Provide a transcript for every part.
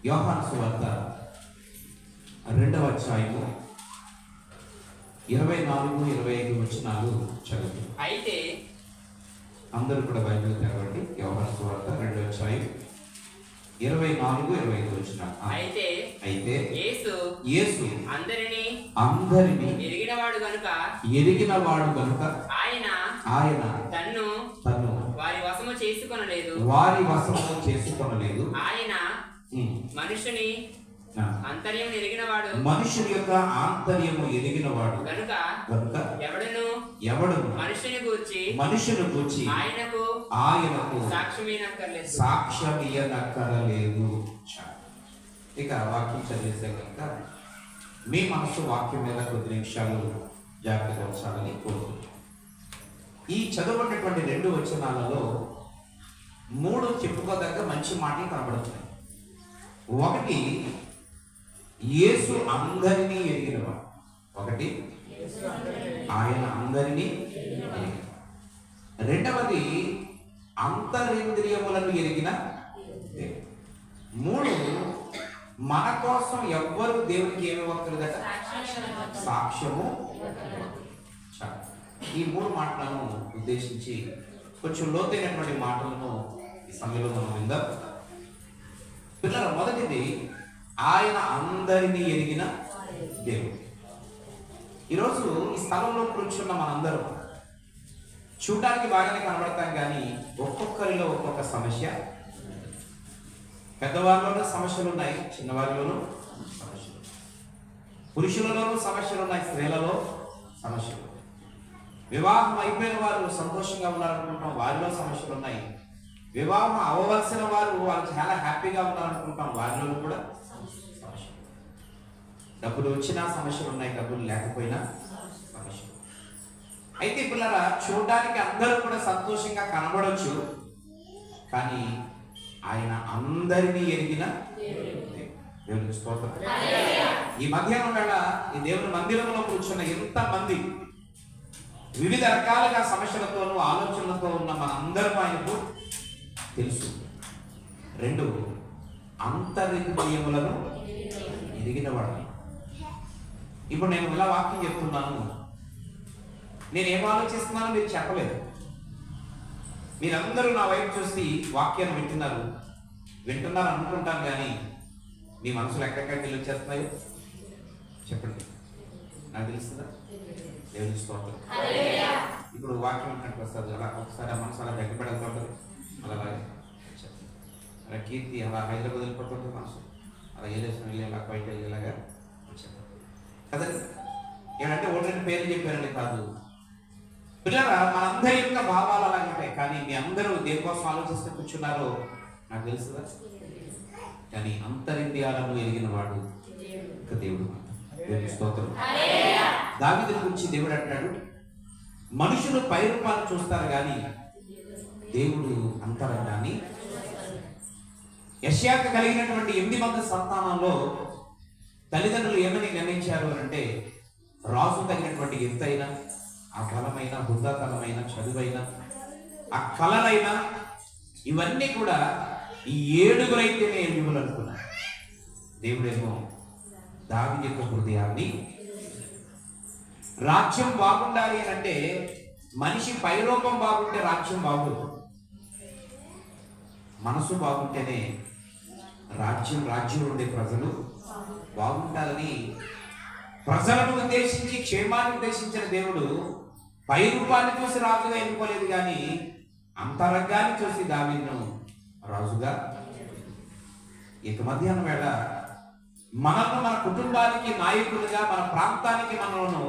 యోహాను సువార్త 2వ అధ్యాయము 24-25 వచనాలు చదువు. అయితే అందరూ కూడా బైబిల్ తెరవండి. యోహాను సువార్త 2వ అధ్యాయం 24-25 వచనాలు. అయితే యేసు అందరినీ ఎరిగినవాడు గనుక ఆయన తన్ను వారి వశము చేసుకొనలేదు. ఆయన మనుషుని మనుషుని యొక్క ఆంతర్యము ఎరిగినవాడు గనుక ఎవడును మనుషుని గూర్చి ఆయనకు సాక్ష్యమియ్యనక్కరలేదు. ఇక వాక్యం చదివేసే కనుక మీ మనసు వాక్యం మీద కొద్ది నిమిషాలు జాగ్రత్తగా ఉంచాలని కోరుకుంటున్నాను. ఈ చదవబడినటువంటి 2 వచనాలలో 3 చెప్పుకోదగ్గ మంచి మాటలు కనబడుతున్నాయి. ఒకటి, యేసు అందరినీ ఎరిగినవాడు. ఆయన అందరినీ ఎరిగిన. రెండవది, అంతరింద్రియములను ఎరిగిన. 3, మన కోసం ఎవ్వరు దేవునికి ఏమి ఇవ్వకూడదట? సాక్ష్యము. ఈ 3 మాటలను ఉద్దేశించి కొంచెం లోతైనటువంటి మాటలను ఈ సమయంలో మనం విందాం. పిల్లల, మొదటిది, ఆయన అందరినీ ఎరిగిన దేవుడు. ఈరోజు ఈ స్థలంలో కూర్చున్న మనందరం చూడడానికి బాగానే కనబడతాం, కానీ ఒక్కొక్కరిలో ఒక్కొక్క సమస్య. పెద్దవారిలోనూ సమస్యలు ఉన్నాయి, చిన్నవారిలోనూ సమస్యలు, పురుషులలోనూ సమస్యలు ఉన్నాయి, స్త్రీలలో సమస్యలు. వివాహం అయిపోయిన వారు సంతోషంగా ఉన్నారనుకుంటాం, వారిలో సమస్యలు ఉన్నాయి. వివాహం అవ్వవలసిన వారు చాలా హ్యాపీగా ఉన్నారనుకుంటాం, వారిలో కూడా సమస్యలు. డబ్బులు వచ్చినా సమస్యలు ఉన్నాయి, డబ్బులు లేకపోయినా సమస్యలు. అయితే పిల్లరా, చూడడానికి అందరూ కూడా సంతోషంగా కనబడవచ్చు, కానీ ఆయన అందరినీ ఎరిగిన దేవుని స్తోత్రం. ఈ మధ్యాహ్నం వేళ ఈ దేవుని మందిరంలో కూర్చున్న ఎంతమంది వివిధ రకాలుగా సమస్యలతోనూ ఆలోచనలతో ఉన్న మనందరూ ఆయనకు తెలుసు. 2, అంతరింద్రియములను ఎరిగినవాడు. ఇప్పుడు నేను ఇలా వాక్యం చెప్తున్నాను, నేను ఏం ఆలోచిస్తున్నానో మీరు చెప్పలేదు. మీరందరూ నా వైపు చూసి వాక్యాన్ని వింటున్నారు అనుకుంటాను, కానీ మీ మనసులు ఎక్కడెక్కడికి వెళ్ళి వచ్చేస్తున్నాయో చెప్పండి, నాకు తెలుస్తుందా? దేవుని స్తోత్రం. ఇప్పుడు వాక్యం అంటే వస్తుంది అలా, ఒకసారి ఆ మనసు అలా దగ్గరపడుతుంటుంది, అలా కీర్తి అలా హైదరాబాద్ వెళ్ళిపోతుంది మనసు, అలా ఏదేశం వెళ్ళి అలా బయట వెళ్ళేలాగా వచ్చాను కదండి. ఏమంటే 1-2 పేర్లు చెప్పారండి కాదు. పిల్లరా, మనందరి యొక్క భావాలు అలాగే ఉంటాయి, కానీ మీ అందరూ దేనికోసం ఆలోచిస్తూ కూర్చున్నారో నాకు తెలుసుదా? కానీ అంతరింద్రియాలను ఎరిగిన వాడు ఒక దేవుడు. దేవుని స్తోత్రం. దావీదు గురించి దేవుడు అంటాడు, మనుషులు పై రూపాన్ని చూస్తారు కానీ దేవుడు అంతరంగాన్ని. యెషయాకు కలిగినటువంటి 8 మంది సంతానంలో తల్లిదండ్రులు ఏమని నిర్ణయించారు అంటే, రాజు తగినటువంటి ఎత్తైన, ఆ బలమైన, బుద్ధాతనమైన, చదువైన, ఆ కళలైన, ఇవన్నీ కూడా ఈ 7గురైతేనే ఎలిజిబుల్ అనుకున్నారు. దేవుడేమో దావీదు యొక్క హృదయాన్ని. రాజ్యం బాగుండాలి అని అంటే మనిషి పైరూపం బాగుంటే రాజ్యం బాగుంటుంది, మనసు బాగుంటేనే రాజ్యం ఉండే ప్రజలు బాగుండాలని ప్రజలను ఉద్దేశించి, క్షేమాన్ని ఉద్దేశించిన దేవుడు పైరూపాన్ని చూసి రాజుగా ఎన్నుకోలేదు, కానీ అంతరంగాన్ని చూసి దావీదును రాజుగా. ఇక మధ్యాహ్నం వేళ మనల్ని, మన కుటుంబానికి నాయకులుగా, మన ప్రాంతానికి మనలను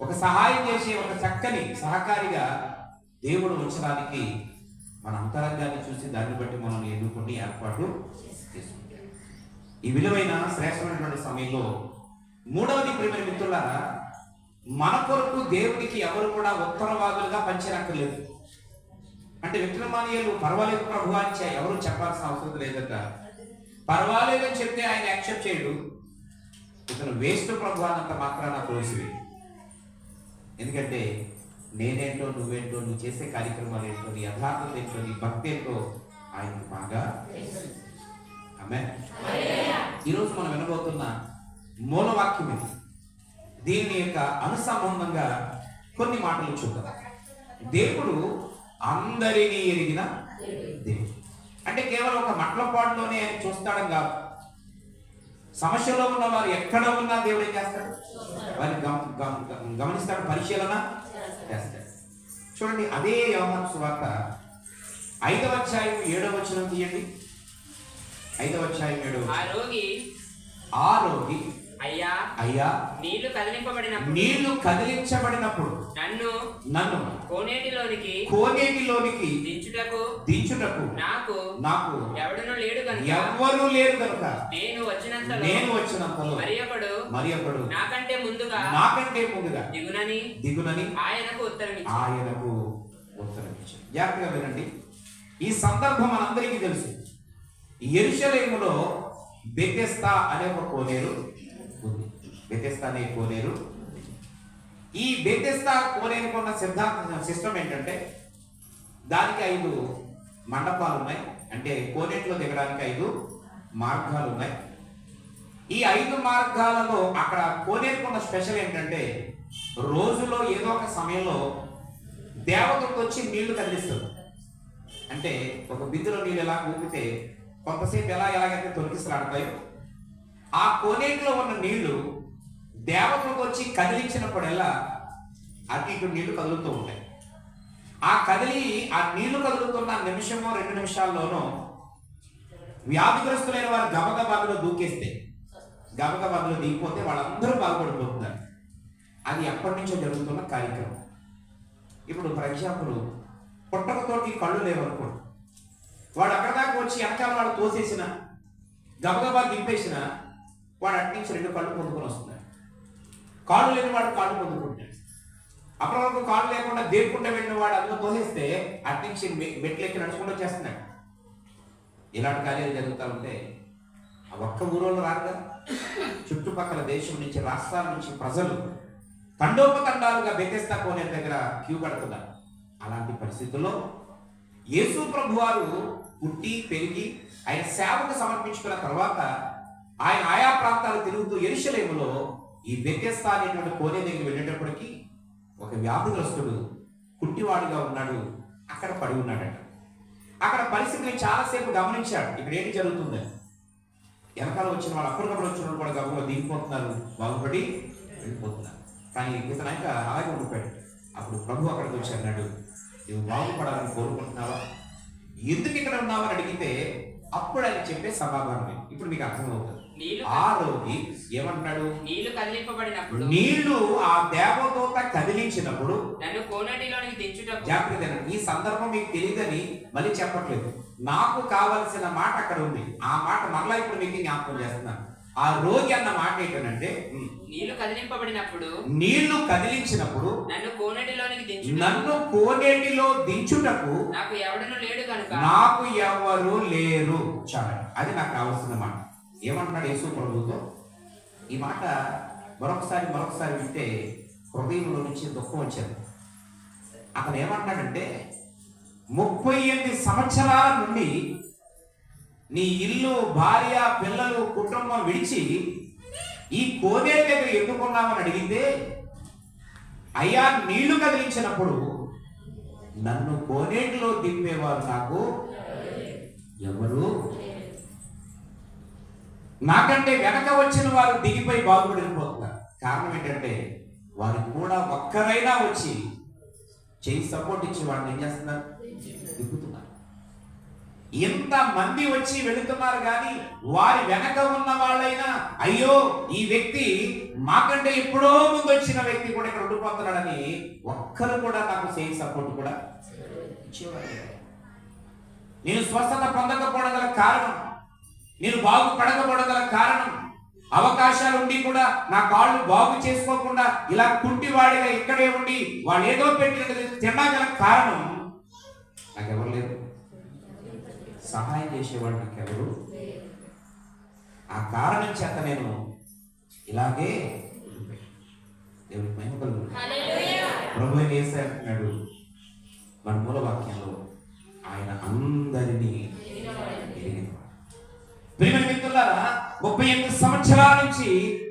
ఒక సహాయం చేసే ఒక చక్కని సహకారిగా దేవుడు ఉంచడానికి మన అంతరంగాన్ని చూసి దాన్ని బట్టి మనల్ని ఎన్నుకొని ఏర్పాటు చేసుకుంటాడు. ఈ విలువైన శ్రేష్టమైనటువంటి సమయంలో 3వది, ప్రియమైన మిత్రులారా, మన కొరకు దేవుడికి ఎవరు కూడా ఉత్తరవాదులుగా పంచనక్కర్లేదు. అంటే విక్రమానియులు పర్వాలేదు ప్రభు అని ఎవరు చెప్పాల్సిన అవసరం లేదట. పర్వాలేదని చెప్తే ఆయన యాక్సెప్ట్ చేయడు. ఇతను వేస్ట్ ప్రభు అన్నంత మాత్రాన తోసివి. ఎందుకంటే నేనేంటో, నువ్వేంటో, నువ్వు చేసే కార్యక్రమాలు ఏంటో, నీ యథార్థత ఏంటో, నీ భక్తి ఏంటో ఆయనకు బాగా. ఆమేన్. ఈరోజు మనం వినబోతున్న మూలవాక్యం ఇది. దీని యొక్క అనుసంబంధంగా కొన్ని మాటలు చూద్దాం. దేవుడు అందరినీ ఎరిగిన దేవుడు. అంటే కేవలం ఒక మట్లపాటులోనే ఆయన చూస్తాడని కాదు. సమస్యలో ఉన్న వారు ఎక్కడ ఉన్నా దేవుడు ఏం చేస్తాడు? వారిని గమనిస్తాడు, పరిశీలన చేస్తాడు. చూడండి, అదే యోహాను సువార్త 5వ అధ్యాయం 7వ వచనం తీయండి. 5వ అధ్యాయం 7వ వచనం. ఆ రోగి అయ్యా నీళ్లు కదిలించబడినప్పుడు నన్ను కోనేటిలోనికి దించుటకు నాకు ఎవ్వరూ లేరు కనుక నేను వచ్చినంతలో మరి ఒకడు నాకంటే ముందుగా దిగునని ఆయనకు ఉత్తరం ఇచ్చాడు. జాగ్రత్తగా వినండి. ఈ సందర్భం మనందరికీ తెలుసు. యెరూషలేములో బెతెస్దా అనే ఒక కోనేరు ఉంది. బెతెస్దా అనే కోనేరు. ఈ బెతెస్దా కోనేరుకు ఉన్న సిస్టమ్ ఏంటంటే దానికి 5 మండపాలు ఉన్నాయి. అంటే కోనేటిలో దిగడానికి 5 మార్గాలు ఉన్నాయి. ఈ 5 మార్గాలలో అక్కడ కోనేరుకు ఉన్న స్పెషల్ ఏంటంటే రోజులో ఏదో ఒక సమయంలో దేవతలకు వచ్చి నీళ్లు కదిలిస్తారు. అంటే ఒక బిందులో నీళ్ళు ఎలా ఊపితే కొంతసేపు ఎలాగైతే తొలగిస్తాడతాయో ఆ కోనేటిలో ఉన్న నీళ్లు దేవతలకు వచ్చి కదిలించినప్పుడల్లా అటు ఇటు నీళ్లు కదులుతూ ఉంటాయి. ఆ నీళ్లు కదులుతున్న నిమిషమో 2 నిమిషాల్లోనూ వ్యాధిగ్రస్తులైన వారు గబగబాలో దూకేస్తే గబగబాలో దిగిపోతే వాళ్ళందరూ బాగుపడిపోతున్నారు. అది ఎప్పటి నుంచో జరుగుతున్న కార్యక్రమం. ఇప్పుడు ఫర్ ఎగ్జాంపుల్ పుట్టకతోటి కళ్ళు లేవనుకోండి, వాడు అక్కడ దాకా వచ్చి వెనకాల వాడు తోసేసిన గబగబా దింపేసిన వాడు అటు నుంచి 2 కళ్ళు పొందుకొని వస్తున్నాడు. కాళ్ళు లేని వాడు కాళ్ళు పొందుకుంటాడు. అప్పటి వరకు కాళ్ళు లేకుండా దేవుకుంటే వెళ్ళిన వాడు అందులో తోసేస్తే అటు నుంచి మెట్లు ఎక్కి నడుచుకుంటూ వచ్చేస్తున్నాడు. ఇలాంటి కార్యాలు జరుగుతూ ఉంటే ఆ ఒక్క ఊరోళ్ళు రారుగా, చుట్టుపక్కల దేశం నుంచి రాష్ట్రాల నుంచి ప్రజలు తండోపతండాలుగా బెతెస్దా కోనేరు దగ్గర క్యూ కడుతున్నారు. అలాంటి పరిస్థితుల్లో యేసు ప్రభు వారు పుట్టి పెరిగి ఆయన సేవకు సమర్పించుకున్న తర్వాత ఆయన ఆయా ప్రాంతాలు తిరుగుతూ యెరూషలేములో ఈ బెతెస్దా అనేటువంటి కోనేరు దగ్గర వెళ్ళేటప్పటికి ఒక వ్యాధిగ్రస్తుడు పుట్టివాడుగా ఉన్నాడు, అక్కడ పడి ఉన్నాడట. అక్కడ పరిస్థితిని చాలాసేపు గమనించాడు. ఇక్కడ ఏంటి జరుగుతుంది? వెనకాల వచ్చిన వాళ్ళు అప్పటికప్పుడు వచ్చిన వాళ్ళు కూడా గబగబా దిగిపోతున్నారు, బాగుపడి వెళ్ళిపోతున్నారు. కానీ ఇతనైక అలాగే ఉండిపోయాడు. అప్పుడు ప్రభు అక్కడికి వచ్చి అన్నాడు, నువ్వు బాగుపడాలని కోరుకుంటున్నావా? ఎందుకు ఇక్కడ ఉన్నావు అని అడిగితే అప్పుడు ఆయన చెప్పే సమాధానం ఇప్పుడు మీకు అర్థమవుతుంది. ఆ రోగి ఏమంటున్నాడు? నీళ్లు ఆ దేవదూత కదిలించినప్పుడు నన్ను కోనేటిలోనికి దించుటకు. జాగ్రత్త, ఈ సందర్భం మీకు తెలియదని మళ్ళీ చెప్పట్లేదు. నాకు కావలసిన మాట అక్కడ ఉంది. ఆ మాట మరలా ఇప్పుడు మీకు జ్ఞాపకం చేస్తున్నాను. ఆ రోగి అన్న మాట ఏంటంటే నీళ్లు కదిలించినప్పుడు నన్ను కోనేటిలో దించుటకు నాకు ఎవరు లేరు. చాలా అది నాకు కావాల్సిన మాట. ఏమంటున్నాడు యేసు ప్రభువుతో? ఈ మాట మరొకసారి వింటే హృదయంలో నుంచి దుఃఖం వచ్చేది. అతను ఏమంటున్నాడంటే 38 సంవత్సరాల నుండి నీ ఇల్లు, భార్య, పిల్లలు, కుటుంబం విడిచి ఈ కోనేరు దగ్గర ఎందుకున్నామని అడిగితే, అయ్యా నీళ్లు కదిలించినప్పుడు నన్ను కోనేటిలో దింపేవారు నాకు ఎవరు? నాకంటే వెనక వచ్చిన వారు దిగిపోయి బాగుపడిపోతున్నారు. కారణం ఏంటంటే వారు కూడా ఒక్కరైనా వచ్చి చేయి సపోర్ట్ ఇచ్చి వాడిని ఏం చేస్తున్నారు? దిగుతున్నారు. ఎంత మంది వచ్చి వెళుతున్నారు కానీ వారి వెనక ఉన్న వాళ్ళైనా అయ్యో ఈ వ్యక్తి మాకంటే ఎప్పుడో ముందు వచ్చిన వ్యక్తి కూడా ఇక్కడ ఉండిపోతున్నాడని ఒక్కరు కూడా నాకు చేయి సపోర్ట్ కూడా ఇచ్చేవారు. నేను స్వస్థత పొందకపోవడం గల కారణం, నేను బాగుపడకపోవడం గల కారణం, అవకాశాలు ఉండి కూడా నా కాళ్ళు బాగు చేసుకోకుండా ఇలా కుంటివాడిగా ఇక్కడే ఉండి వాళ్ళు ఏదో పెట్టిన తినగల కారణం నాకెవరు లేరు. సహాయం చేసేవాడు నాకెవరు? ఆ కారణం చేత నేను ఇలాగే దేవుడికి మహిమ కలుగును. ప్రభువు యేసు అంటున్నాడు మన మూల వాక్యంలో, ఆయన అందరినీ ఎరిగినవాడు. ప్రియమైన మిత్రులారా, 38 సంవత్సరాల నుంచి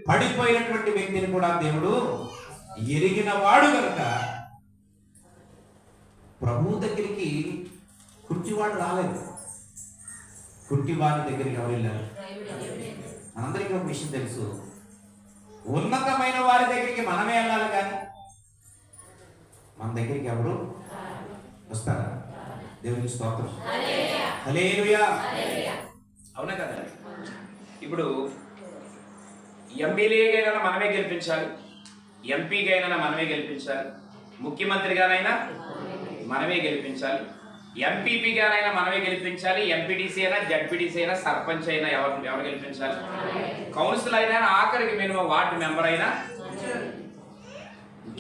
పడిపోయినటువంటి వ్యక్తిని కూడా దేవుడు ఎరిగిన వాడు కనుక ప్రభువు దగ్గరికి కుంటివాడు రాలేదు. కుంటివాడి దగ్గరికి ఎవరు వెళ్ళారు? మనందరికీ ఒక విషయం తెలుసు, ఉన్నతమైన వారి దగ్గరికి మనమే వెళ్ళాలి, కానీ మన దగ్గరికి ఎవరు వస్తారా? దేవునికి స్తోత్రం, హల్లెలూయా. అవునా కదా? ఇప్పుడు ఎమ్మెల్యేగానైనా మనమే గెలిపించాలి, ఎంపీగానైనా మనమే గెలిపించాలి, ముఖ్యమంత్రిగానైనా మనమే గెలిపించాలి, ఎంపీపీగానైనా మనమే గెలిపించాలి, ఎంపీటీసీ అయినా జడ్పీటీసీ అయినా సర్పంచ్ అయినా ఎవరు గెలిపించాలి? కౌన్సిల్ అయినా, ఆఖరికి మినిమం వార్డు మెంబర్ అయినా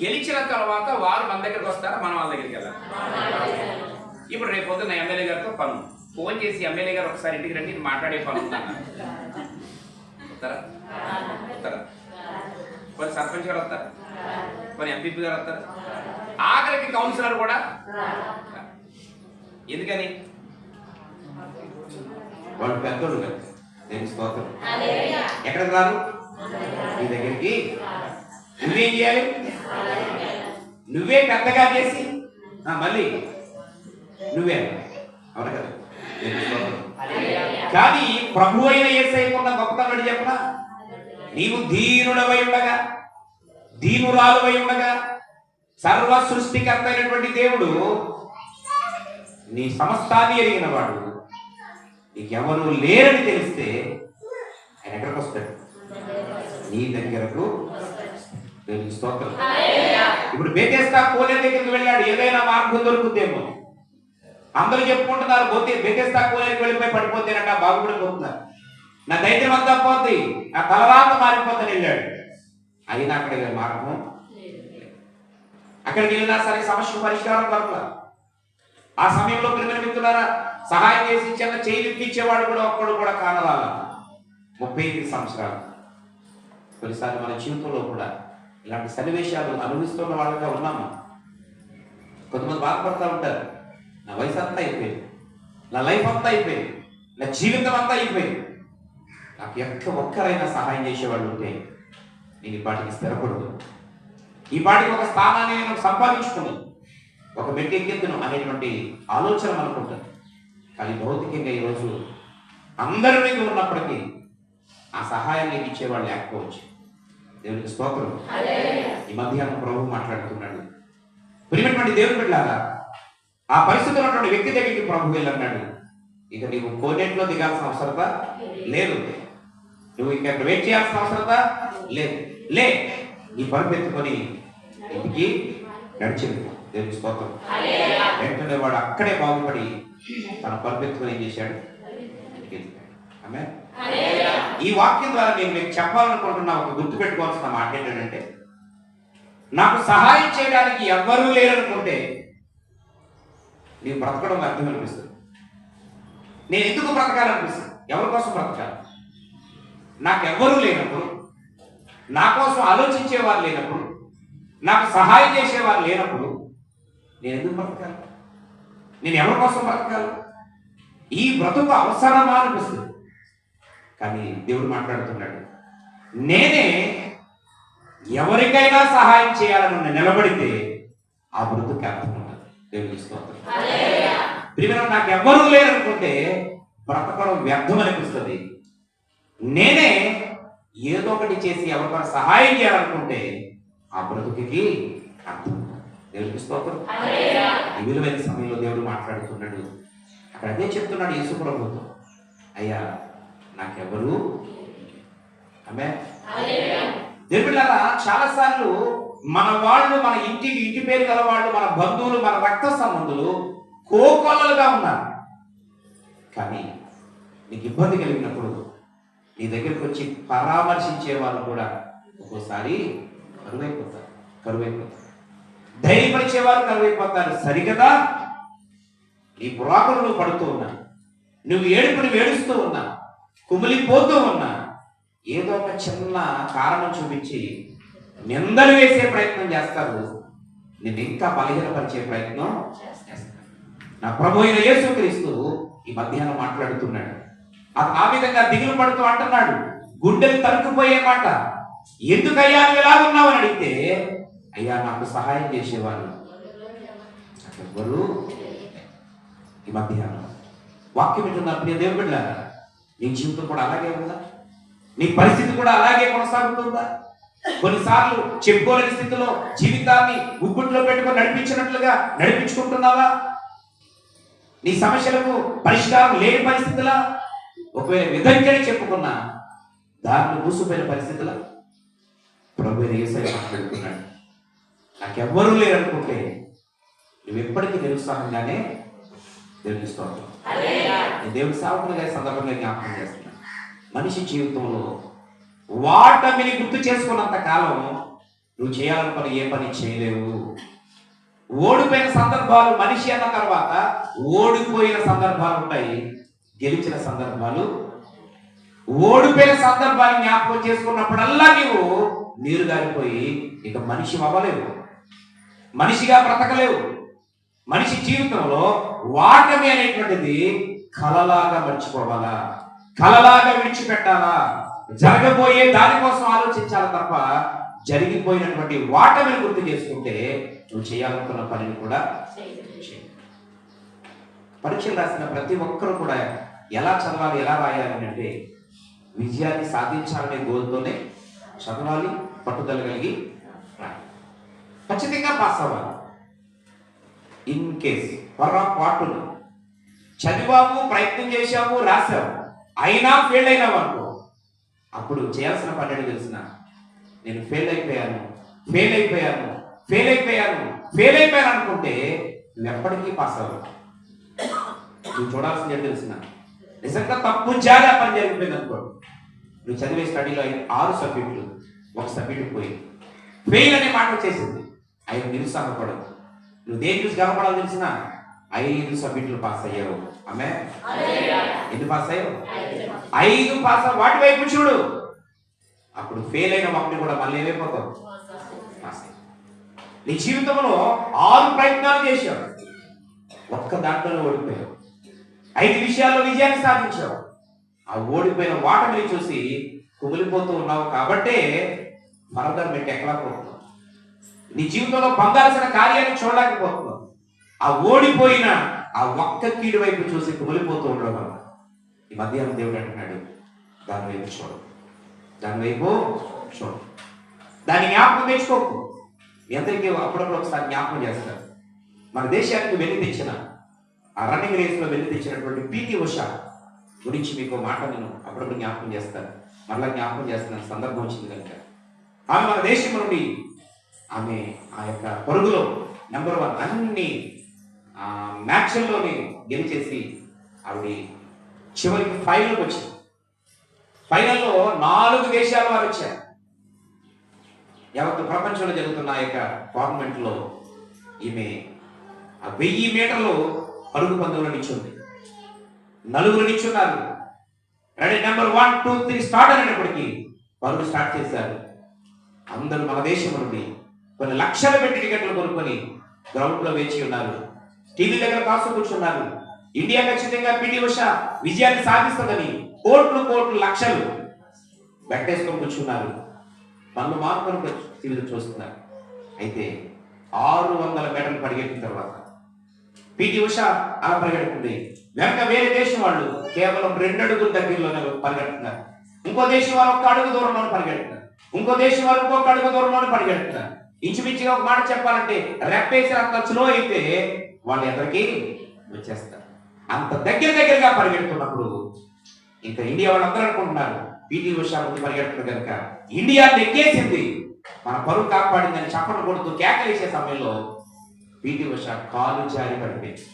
గెలిచిన తర్వాత వారు మన దగ్గరికి వస్తారా, మనం వాళ్ళ దగ్గరికి వెళ్ళాలి. ఇప్పుడు రేపు పొద్దున్న ఎమ్మెల్యే గారితో పను ఫోన్ చేసి, ఎమ్మెల్యే గారు ఒకసారి ఇంటికి రండి, ఇది మాట్లాడే పను వస్తారా? వస్తారా? కొన్ని సర్పంచ్ గారు వస్తారా? కొన్ని ఎంపీపీ గారు వస్తారా? ఆఖరికి కౌన్సిలర్ కూడా. ఎందుకని? వాళ్ళు పెద్దోళ్ళు కదా. దేవునికి స్తోత్రం. ఎక్కడికి రారు? నీ దగ్గరికి. నువ్వేం చేయాలి? నువ్వే పెద్దగా చేసి మళ్ళీ నువ్వే, అవును కదా? కానీ ప్రభు అయిన యేసయ్యకున్న గొప్పతనం చెప్పనా, నీవు దీనుడవై ఉండగా, దీనురాలువై ఉండగా, సర్వ సృష్టికర్త అయినటువంటి దేవుడు నీ సమస్తాన్ని ఎరిగిన వాడు, నీకెవరు లేరని తెలిస్తే ఆయన ఎక్కడికి వస్తాడు? నీ దగ్గరకు. దేవునికి స్తోత్రం. ఇప్పుడు బెతెస్దా కోనే దగ్గరికి వెళ్ళాడు, ఏదైనా మార్గం దొరుకుతుందేమో. అందరూ చెప్పుకుంటున్నారు, పోతే బెతెస్దా కోనేకి వెళ్ళిపోయి పడిపోతేనట బాగుపడిపోతున్నారు, నా దైత్యం అంతా పోద్ది, నా తలరాత మారిపోతాను వెళ్ళాడు. అయినా అక్కడ మార్గం, అక్కడికి వెళ్ళినా సరే సమస్య పరిష్కారం దొరకల. ఆ సమయంలో ప్రియమైన మిత్రులారా, సహాయం చేసి చిన్న చేయి ఇప్పించేవాడు కూడా ఒక్కడు కూడా కానరాల. 38 సంవత్సరాలు. కొన్నిసార్లు మన జీవితంలో కూడా ఇలాంటి సన్నివేశాలు అనుభవిస్తున్న వాళ్ళగా ఉన్నాము. కొంతమంది బాధపడతా ఉంటారు, నా వయసు అంతా అయిపోయింది, నా లైఫ్ అంతా అయిపోయింది, నా జీవితం అంతా అయిపోయింది, నాకు ఒక్కరైనా సహాయం చేసేవాళ్ళు ఉంటే నేను ఈ పాటికి స్థిరపడదు, ఈ పాటికి ఒక స్థానాన్ని నేను సంపాదించుకుని ఒక మెట్టెక్కెత్తును అనేటువంటి ఆలోచన అనుకుంటాను. కానీ భౌతికంగా ఈరోజు అందరి మీద ఉన్నప్పటికీ ఆ సహాయాన్ని ఇచ్చేవాళ్ళు లేకపోవచ్చు. దేవునికి స్తోత్రం. ఈ మధ్యాహ్నం ప్రభు మాట్లాడుతున్నాడు, ప్రియమైనటువంటి దేవుని బిడ్డలారా, ఆ పరిస్థితిలో ఉన్నటువంటి వ్యక్తి దగ్గరికి ప్రభు వెళ్ళన్నాడు, ఇక నీవు కోనేట్లో దిగాల్సిన అవసరత లేదు, నువ్వు ఇక్కడ వెయిట్ చేయాల్సిన అవసరత లేదు, లే, నీ పరుపు ఎత్తుకొని ఇంటికి నడిచింది. దేవుని స్తోత్రం. వెంటనే వాడు అక్కడే బాగుపడి తన పరుపు ఎత్తుకొని ఏం చేశాడు? ఆమె ఈ వాక్యం ద్వారా నేను మీకు చెప్పాలనుకుంటున్నా ఒక గుర్తుపెట్టుకోవాల్సిన మాట ఏంటంటే, నాకు సహాయం చేయడానికి ఎవ్వరూ లేరనుకుంటే నీవు బ్రతకడం అర్థం అనిపిస్తుంది. నేను ఎందుకు బ్రతకాలనిపిస్తుంది? ఎవరి కోసం బ్రతకాలి? నాకెవ్వరూ లేనప్పుడు, నా కోసం ఆలోచించేవారు లేనప్పుడు, నాకు సహాయం చేసేవారు లేనప్పుడు నేను ఎందుకు బ్రతకాలి? నేను ఎవరి కోసం బ్రతకాలి? ఈ బ్రతుకు అవసరమా అనిపిస్తుంది. కానీ దేవుడు మాట్లాడుతున్నాడు, నేనే ఎవరికైనా సహాయం చేయాలని నిలబడితే ఆ బ్రతుకు అర్థం ఉంటుంది. దేవుని స్తోత్రం. ప్రియమైన, నాకు ఎవ్వరూ లేరనుకుంటే బ్రతకడం వ్యర్థం అనిపిస్తుంది. నేనే ఏదో ఒకటి చేసి ఎవరికైనా సహాయం చేయాలనుకుంటే ఆ బ్రతుకి అర్థం. దేవునికి స్తోత్రం. ఈ విలువైన సమయంలో దేవుడు మాట్లాడుతున్నాడు. అక్కడ అదే చెప్తున్నాడు యేసు ప్రభుతో, అయ్యా నాకెవరు ఆమె. దేవుళ్ళారా, చాలా సార్లు మన వాళ్ళు, మన ఇంటి పేరు గల వాళ్ళు, మన బంధువులు, మన రక్త సంబంధులు కోకొల్లలుగా ఉన్నారు. కానీ నీకు ఇబ్బంది కలిగినప్పుడు నీ దగ్గరికి వచ్చి పరామర్శించే వాళ్ళు కూడా ఒక్కోసారి కరువైపోతారు. ధైర్యపరిచేవారు కరువైపోతారు. సరికదా, నీ పురాకులు నువ్వు పడుతూ ఉన్నా, నువ్వు ఏడుపుని వేడుస్తూ ఉన్నా, కుమిలిపోతూ ఉన్నా, ఏదో ఒక చిన్న కారణం చూపించి నిందలు వేసే ప్రయత్నం చేస్తారు, నిన్ను ఇంకా బలహీనపరిచే ప్రయత్నం చేస్తారు. నా ప్రభు అయిన యేసుక్రీస్తు ఈ మధ్యాహ్నం మాట్లాడుతున్నాడు, అతను ఆ విధంగా దిగులు పడుతూ అంటున్నాడు, గుండెలు తరుక్కుపోయే మాట. ఎందుకయ్యా నువ్వు ఎలా ఉన్నావు అని అడిగితే, అయ్యా నాకు సహాయం చేసేవాళ్ళు ఎవరు. ఈ మధ్యాహ్నం వాక్యం వింటున్న ప్రియ దేవుని బిడ్డలారా, నీ జీవితం కూడా అలాగే ఉందా? నీ పరిస్థితి కూడా అలాగే కొనసాగుతుందా? కొన్నిసార్లు చెప్పుకోలేని స్థితిలో జీవితాన్ని గుబ్బుట్లో పెట్టుకొని నడిపించినట్లుగా నడిపించుకుంటున్నావా? నీ సమస్యలకు పరిష్కారం లేని పరిస్థితులా? ఒకవేళ విధంగానే చెప్పుకున్నా దాన్ని మూసిపోయిన పరిస్థితులా? ప్రభు యేసయ్య మాట్లాడుతున్నాడు, నాకెవ్వరూ లేరనుకుంటే నువ్వు ఎప్పటికీ నిరుత్సాహంగానే దేవుని స్తోత్రం. నేను దేవుని సేవకులుగా సందర్భంగా జ్ఞాపకం చేస్తున్నాను. మనిషి జీవితంలో వాటమిని గుర్తు చేసుకున్నంత కాలం నువ్వు చేయాలనుకున్న ఏ పని చేయలేవు. ఓడిపోయిన సందర్భాలు మనిషి అన్న తర్వాత ఓడిపోయిన సందర్భాలు ఉంటాయి, గెలిచిన సందర్భాలు. ఓడిపోయిన సందర్భాన్ని జ్ఞాపకం చేసుకున్నప్పుడల్లా నీవు నీరు గారిపోయి ఇక మనిషి అవ్వలేవు, మనిషిగా బ్రతకలేవు. మనిషి జీవితంలో వాటమి అనేటువంటిది కలలాగా మర్చిపోవాలా, కలలాగా విడిచిపెట్టాలా, జరగబోయే దానికోసం ఆలోచించాలి తప్ప జరిగిపోయినటువంటి వాటమిని గుర్తు చేసుకుంటే నువ్వు చేయాలనుకున్న పనిని కూడా చేయాలి. పరీక్షలు రాసిన ప్రతి ఒక్కరూ కూడా ఎలా చదవాలి, ఎలా రాయాలి అంటే విజయాన్ని సాధించాలనే గోల్తోనే చదవాలి, పట్టుదల కలిగి రాయాలి. ఖచ్చితంగా పాస్ అవ్వాలి. ఇన్ కేస్ పొరపాటును చదివాము, ప్రయత్నం చేశాము, రాసాము, అయినా ఫెయిల్ అయినావు అనుకో, అప్పుడు చేయాల్సిన పని తెలిసిన నేను ఫెయిల్ అయిపోయాను అనుకుంటే నువ్వు ఎప్పటికీ పాస్ అవ్వవు. నువ్వు చూడాల్సింది ఏంటి తెలిసిన, నిజంగా తప్పు జారి ఆ పని జరిగిపోయింది అనుకో, నువ్వు చదివే స్టడీలో 6 సబ్జెక్టులు 1 సబ్జెక్టు పోయి ఫెయిల్ అనే మాట వచ్చేసింది. ఆయన నిరుత్సాహపడదు. నువ్వు దేని చూసి గర్వపడాలి తెలిసిన 5 సబ్జెక్టులు పాస్ అయ్యావు. ఆమె ఎన్ని పాస్ అయ్యావు? 5 పాస్. వాటి వైపు చూడు. అప్పుడు ఫెయిల్ అయిన వాటిని కూడా మళ్ళీ ఏమైపోతావు? నీ జీవితంలో 6 ప్రయత్నాలు చేశావు, ఒక్క దాంట్లో ఓడిపోయావు. 5 విషయాల్లో విజయాన్ని సాధించావు. ఆ ఓడిపోయిన వాటిని చూసి కుమిలిపోతూ ఉన్నావు కాబట్టే ఫర్దర్ మీకు ఎక్కలేకపోతున్నావు. నీ జీవితంలో పొందాల్సిన కార్యాన్ని చూడలేకపోతున్నావు. ఆ ఓడిపోయిన ఆ ఒక్క కీడు వైపు చూసి కుమిలిపోతూ ఉండడం వల్ల ఈ మధ్యాహ్నం దేవుడు అంటున్నాడు, దాని వైపు చూడు, దాన్ని జ్ఞాపకం తెచ్చుకోకు. ఎంతకీ అప్పుడప్పుడు ఒకసారి జ్ఞాపకం చేస్తారు. మన దేశానికి వెళ్ళి తెచ్చిన ఆ రన్నింగ్ రేస్లో వెళ్ళి తెచ్చినటువంటి పీటీ ఉషా గురించి మీకు మాట నేను అప్పుడప్పుడు జ్ఞాపకం చేస్తాను. మళ్ళీ జ్ఞాపకం చేస్తున్న సందర్భం వచ్చింది కనుక ఆమె మన దేశం నుండి ఆమె ఆ యొక్క పరుగులో నెంబర్ 1 అన్ని మ్యాచ్ల్లోనే గెలిచేసి ఆవిడ చివరికి ఫైనల్కి వచ్చింది. ఫైనల్లో 4 దేశాల వారు వచ్చారు. యావత్ ప్రపంచంలో జరుగుతున్న ఆ యొక్క టోర్నమెంట్లో ఈమె 1000 మీటర్లు పరుగు పందెంలో నిల్చుంది. 4 నిల్చున్నారు. రెడీ, నెంబర్ 1, 2, 3 స్టార్ట్ అనేటప్పటికీ పరుగు స్టార్ట్ చేశారు. అందరూ మన దేశం నుండి కొన్ని లక్షలు పెట్టి టికెట్లు కొనుక్కొని గ్రౌండ్లో వేచి ఉన్నారు. టీవీ దగ్గర కాసు కూర్చున్నారు. ఇండియా ఖచ్చితంగా పీటీ ఉషా విజయాన్ని సాధిస్తుందని కోట్లు లక్షలు బెట్టేసుకొని కూర్చున్నారు. పనులు మార్పులు టీవీలో చూస్తున్నారు. అయితే 600 మీటర్లు పరిగెట్టిన తర్వాత పీటీ ఉషా అలా పరిగెడుతుంది. వెనక వేరే దేశం వాళ్ళు కేవలం 2 అడుగుల దగ్గరలోనే పరిగెడుతున్నారు. ఇంకో దేశం వారు 1 అడుగు దూరంలోనే పరిగెడుతున్నారు. ఇంకో దేశం వారు 1 అడుగు దూరంలోనే పరిగెడుతున్నారు. ఇంచుమించుగా ఒక మాట చెప్పాలంటే రెప్పేసి అంత స్లో అయితే వాళ్ళు ఎక్కడికి వచ్చేస్తారు. అంత దగ్గరగా పరిగెడుతున్నప్పుడు ఇంకా ఇండియా వాళ్ళందరూ అనుకుంటున్నారు పీటీ ఉషా ముందు పరిగెడుతున్నారు కనుక ఇండియా నెగ్గేసింది, మన పరువు కాపాడిందని చప్పట్లు కొడుతూ కేకలేసే సమయంలో పీటీ ఉషా కాలు జారి పడిపోయింది.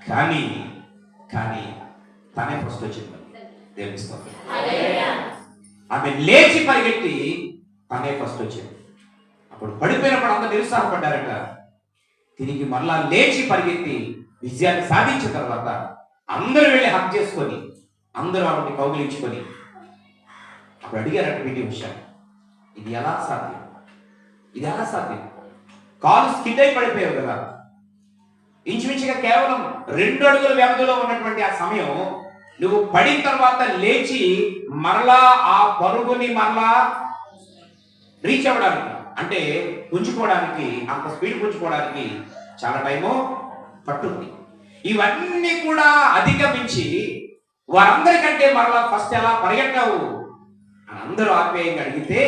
కానీ తనే ఫస్ట్ వచ్చింది. దేవుని స్తోత్రం. ఆమె లేచి పరిగెత్తి తనే ఫస్ట్ వచ్చింది. అప్పుడు పడిపోయినప్పుడు అందరూ నిరుత్సాహపడ్డారట. తిరిగి మరలా లేచి పరిగెత్తి విజయాన్ని సాధించిన తర్వాత అందరూ వెళ్ళి హక్ చేసుకొని అందరూ ఆవిడని కౌగిలించుకొని అప్పుడు అడిగారట పీటీ ఉషా, ఇది ఎలా సాధ్యం? కాలు స్కిడ్ అయి పడిపోయావు కదా. ఇంచుమించుగా కేవలం 2 అడుగుల వ్యవధిలో ఉన్నటువంటి ఆ సమయం, నువ్వు పడిన తర్వాత లేచి మరలా ఆ పరుగుని మరలా రీచ్ అవ్వడానికి, అంటే పుంజుకోవడానికి, అంత స్పీడ్ పుంజుకోవడానికి చాలా టైము పట్టుద్ది. ఇవన్నీ కూడా అధిగమించి వారందరికంటే మరలా ఫస్ట్ ఎలా పరిగెట్టావు అని అందరూ ఆప్యాయంగా అడిగితే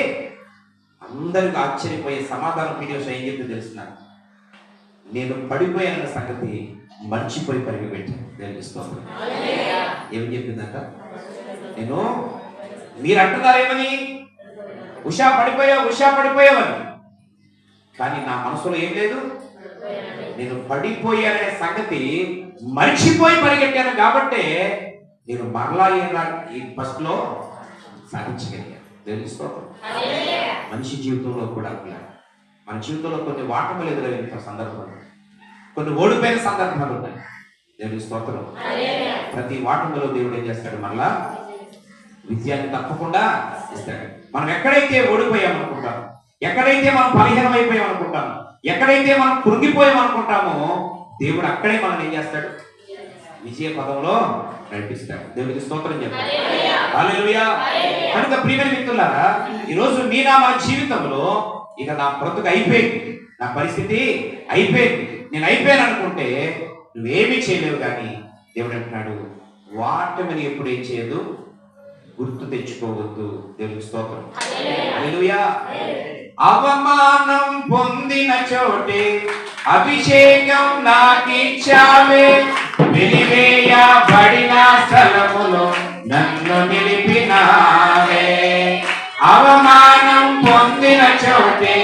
అందరికి ఆశ్చర్యపోయే సమాధానం పీడియోస్ ఏం చెప్తే తెలుస్తున్నారు, నేను పడిపోయానన్న సంగతి మర్చిపోయి పరిగెట్టాను. తెలుస్తాను ఏమి చెప్పిందంట, నేను మీరు అంటున్నారేమని, ఉషా పడిపోయావని, కానీ నా మనసులో ఏం లేదు, నేను పడిపోయాననే సంగతి మర్చిపోయి పరిగెట్టాను కాబట్టే నేను మరలా ఈ ఫస్ట్ లో సాధించగలిగాను. తెలుసుకోవాలి. మనిషి జీవితంలో కూడా మన జీవితంలో కొన్ని వాటములు ఎదురైన సందర్భాలు, కొన్ని ఓడిపోయిన సందర్భాలు ఉన్నాయి. దేవుని స్తోత్రం. ప్రతి వాటములో దేవుడు ఏం చేస్తాడు, మరలా విజయాన్ని తప్పకుండా ఇస్తాడు. మనం ఎక్కడైతే ఓడిపోయామనుకుంటాం, ఎక్కడైతే మనం బలహీనం అయిపోయామనుకుంటాము, ఎక్కడైతే మనం కృంగిపోయామనుకుంటామో దేవుడు అక్కడే మనం ఏం చేస్తాడు, విజయ పదంలో నడిపిస్తాడు. దేవుడికి స్తోత్రం చెప్పాలి. హల్లెలూయా. కనుక ప్రియమైన మిత్రులారా, ఈరోజు మన జీవితంలో ఇక నా బ్రతుకు అయిపోయింది, నా పరిస్థితి అయిపోయింది, నేను అయిపోయాను అనుకుంటే నువ్వేమీ చేయలేవు. కానీ దేవుడు అంటున్నాడు, వాటిని ఎప్పుడు ఏం చేయదు, గుర్తు తెచ్చుకోవద్దు. దేవుడికి స్తోత్రం. హల్లెలూయా. అవమానం పొందిన చోటే అభిషేకం నాకిచ్చావే, వెలివేయబడిన స్థలములో నన్ను నిలిపినావే. అవమానం పొందిన చోటే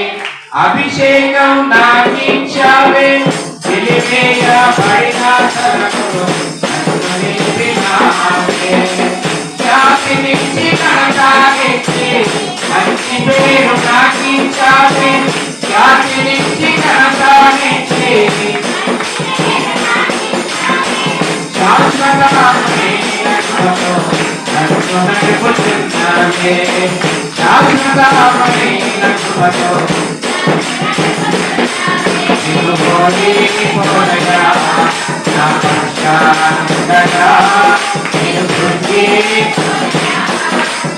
అభిషేకం నాకిచ్చావే, వెలివేయబడిన స్థలములో నన్ను నిలిపినావే. జాతినిచ్చి కనసాగించి మంచి పేరు నాకిచ్చావే, జాతినిచ్చి కనసాగించి శాశ్వతమైన కృపతో నన్ను నడుపుచున్నావే, శాశ్వతమైన కృపతో నిన్ను పోలిపోనగా నా పక్షాంతగా నిన్ను కృంగి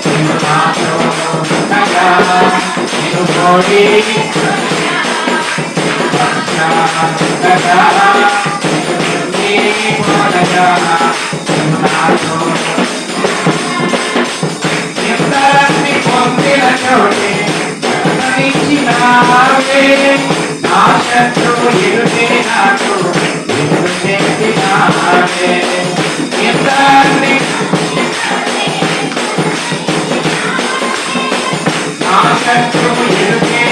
నిన్ను నాతో ఉండగా నిన్ను పోలిపోనగా పక్షాంతగా ఎందరిని పొందిన చోటే ఇచ్చినావే, నా శత్రువు ఎరుగే నాకు ఎదురు చేసినావే. ఎందరిని నా శత్రువు ఎరుగే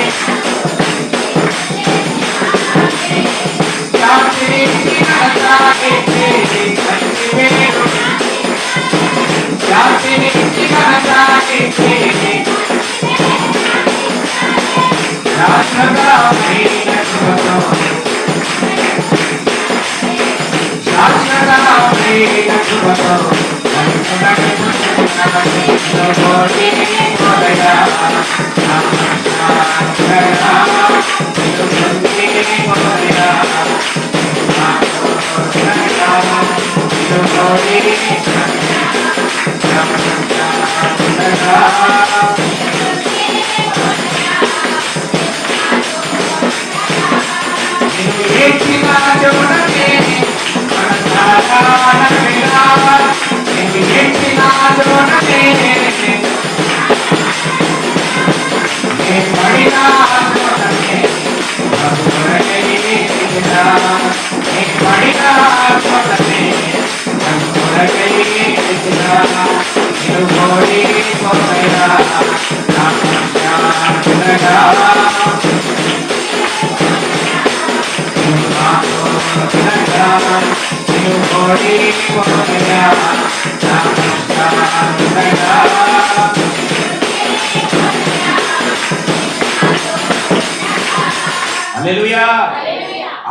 హల్లెలూయా.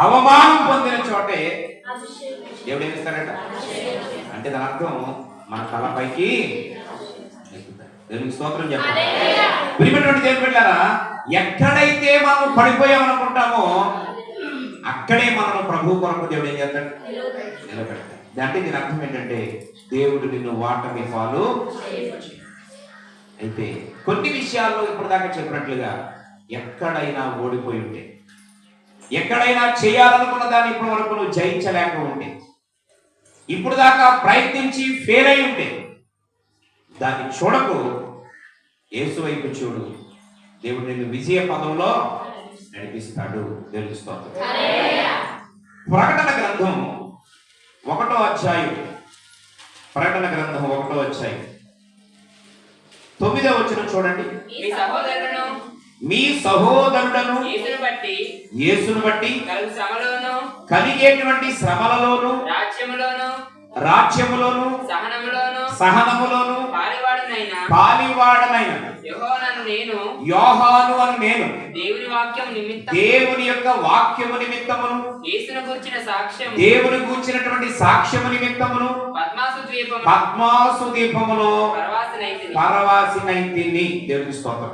అవమానం పొందిన చోటే దేవుడు ఏమి ఇస్తాడట అంటే దాని అర్థం మన తలపైకి దేవునికి స్తోత్రం చెప్పండి. ప్రియమైనటువంటి దేవుని బిడ్డలారా, ఎక్కడైతే మనం పడిపోయామనుకుంటామో అక్కడే మనం ప్రభు కొరకు దేవుడు ఏం చేస్తాడు? నిలబెడతాడు. అంటే దీని అర్థం ఏంటంటే దేవుడు నిన్ను వాటమి ఫాలో. అయితే కొన్ని విషయాల్లో ఇప్పుడు దాకా చెప్పినట్లుగా ఎక్కడైనా ఓడిపోయి ఉంటే, ఎక్కడైనా చేయాలనుకున్న దాన్ని ఇప్పటి వరకు నువ్వు జయించలేక ఉంటే, ఇప్పుడు దాకా ప్రయత్నించి ఫెయిల్ అయి ఉంటే దాన్ని చూడకు, యేసు వైపు చూడు. దేవుడు నిన్ను విజయ పదంలో నడిపిస్తాడు. దేవుని స్తోత్రం. ప్రకటన గ్రంథం 1వ అధ్యాయం, ప్రకటన గ్రంథం 1వ అధ్యాయం 9వ వచనం చూడండి. మీ సహోదరులను యేసును బట్టి కలిగేటువంటి శ్రమలలోను రాజ్యములోను సహనములోను పాలివాడనైన యోహాను అను నేను దేవుని యొక్క వాక్యము నిమిత్తమును దేవుని గూర్చినటువంటి సాక్ష్యము నిమిత్తమును పద్మాసు ద్వీపములో పరవాసినైతిని. దేవుని స్తోత్రం.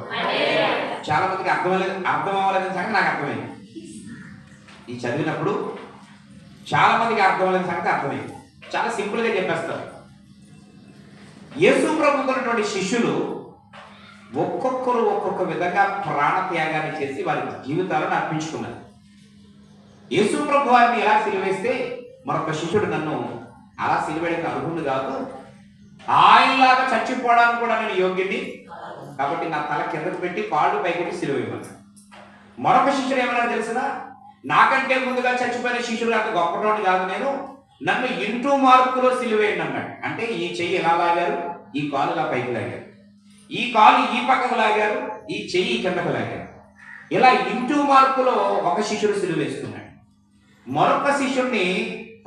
చాలా మందికి అర్థం అవ్వలేదని సంగతి నాకు అర్థమైంది. ఈ చదివినప్పుడు చాలా మందికి అర్థం అవ్వలేని సంగతి అర్థమైంది. చాలా సింపుల్ గా చెప్పేస్తారు. యేసు ప్రభువుకున్నటువంటి శిష్యులు ఒక్కొక్కరు ఒక్కొక్క విధంగా ప్రాణ త్యాగాన్ని చేసి వారి జీవితాలను అర్పించుకున్నారు. యేసు ప్రభు వారిని ఎలా సిలువేస్తే మరొక శిష్యుడు నన్ను అలా సిలువేయడానికి అర్హుడు కాదు, ఆయనలాగా చచ్చిపోవడానికి కూడా నేను యోగ్యుడిని, కాబట్టి నా తల కిందకు పెట్టి కాళ్ళు పైకెట్టి సిలువేయమన్నాడు. మరొక శిష్యుడు ఏమన్నాడు తెలిసిన? నాకంటే ముందుగా చచ్చిపోయిన శిష్యుడు అంత గొప్పవాడు కాదు నేను, నన్ను ఇంటూ మార్కులో సిలువేయండి అన్నాడు. అంటే ఈ చెయ్యి ఎలా లాగారు, ఈ కాలు ఇలా పైకి లాగారు, ఈ కాలు ఈ పక్కకు లాగారు, ఈ చెయ్యి కిందకు లాగారు. ఇలా ఇంటూ మార్కులో ఒక శిష్యుడు సిలువేస్తున్నాడు. మరొక శిష్యుడిని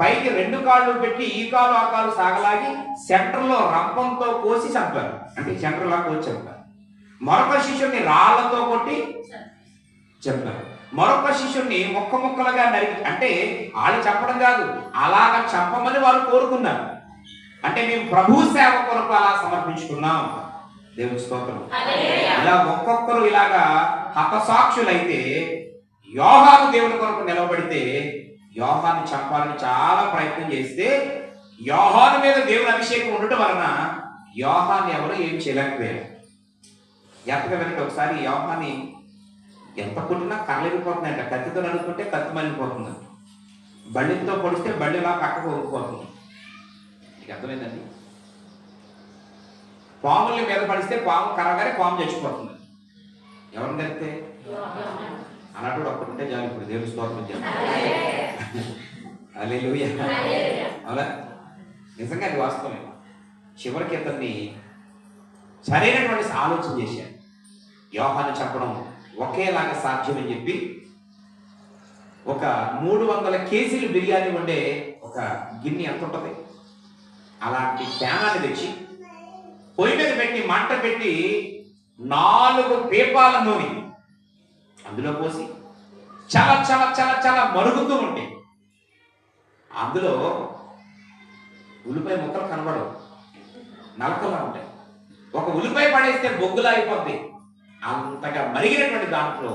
పైకి 2 కాళ్ళు పెట్టి ఈ కాలు ఆ కాలు సాగలాగి సెంటర్లో రంపంతో కోసి చంపారు. అంటే సెంటర్లా కోసి చంపారు. మరొక శిష్యుడిని రాళ్లతో కొట్టి చంపారు. మరొక శిష్యుడిని ముక్కలుగా నరికి, అంటే వాళ్ళు చెప్పడం కాదు, అలాగ చంపమని వాళ్ళు కోరుకున్నారు. అంటే మేము ప్రభు సేవ కొరకు అలా సమర్పించుకున్నాం. దేవుని స్తోత్రం. ఇలా ఒక్కొక్కరు ఇలాగా హతసాక్షులైతే యోహాను దేవుని కొరకు నిలబడితే యోహాను చంపాలని చాలా ప్రయత్నం చేస్తే యోహాను మీద దేవుని అభిషేకం ఉండటం వలన యోహాన్ని ఎవరు ఏం చేయలేకపోయారు. ఎంతగా వెనక ఒకసారి యోహాన్ని ఎంత కొట్టినా కర్రలిగిపోతుందంట. కత్తితో నడుపుకుంటే కత్తి మళ్ళీపోతుంది, బళ్ళితో పొడిస్తే బళ్ళిలా పక్కకు ఊరిపోతుంది. నీకు అర్థమైందండి? పాముల్ని మీద పడిస్తే పాము కరగానే పాము చచ్చిపోతుంది. ఎవరిని కలిస్తే అన్నట్టు ఒక్కటి ఉంటే చాలు. ఇప్పుడు దేవుని స్తోత్రం చేయాలి. హల్లెలూయా. అవునా? నిజంగా అది వాస్తవమే. చివరికి అతన్ని సరైనటువంటి ఆలోచన చేశాను. యోహాను చంపడం ఒకేలాగా సాధ్యమని చెప్పి ఒక 300 కేజీలు బిర్యానీ వండే ఒక గిన్నె ఎంత ఉంటుంది అలాంటి ప్యానాన్ని తెచ్చి పొయ్యి మీద పెట్టి మంట పెట్టి 4 పీపాల నూనె అందులో పోసి చాలా చాలా చాలా చాలా మరుగుతూ ఉంటాయి. అందులో ఉల్లిపాయ ముక్కలు కనబడవు, నలకలా ఉంటాయి. ఒక ఉల్లిపాయ పడేస్తే బొగ్గులా అయిపోద్ది. అంతగా మరిగినటువంటి దాంట్లో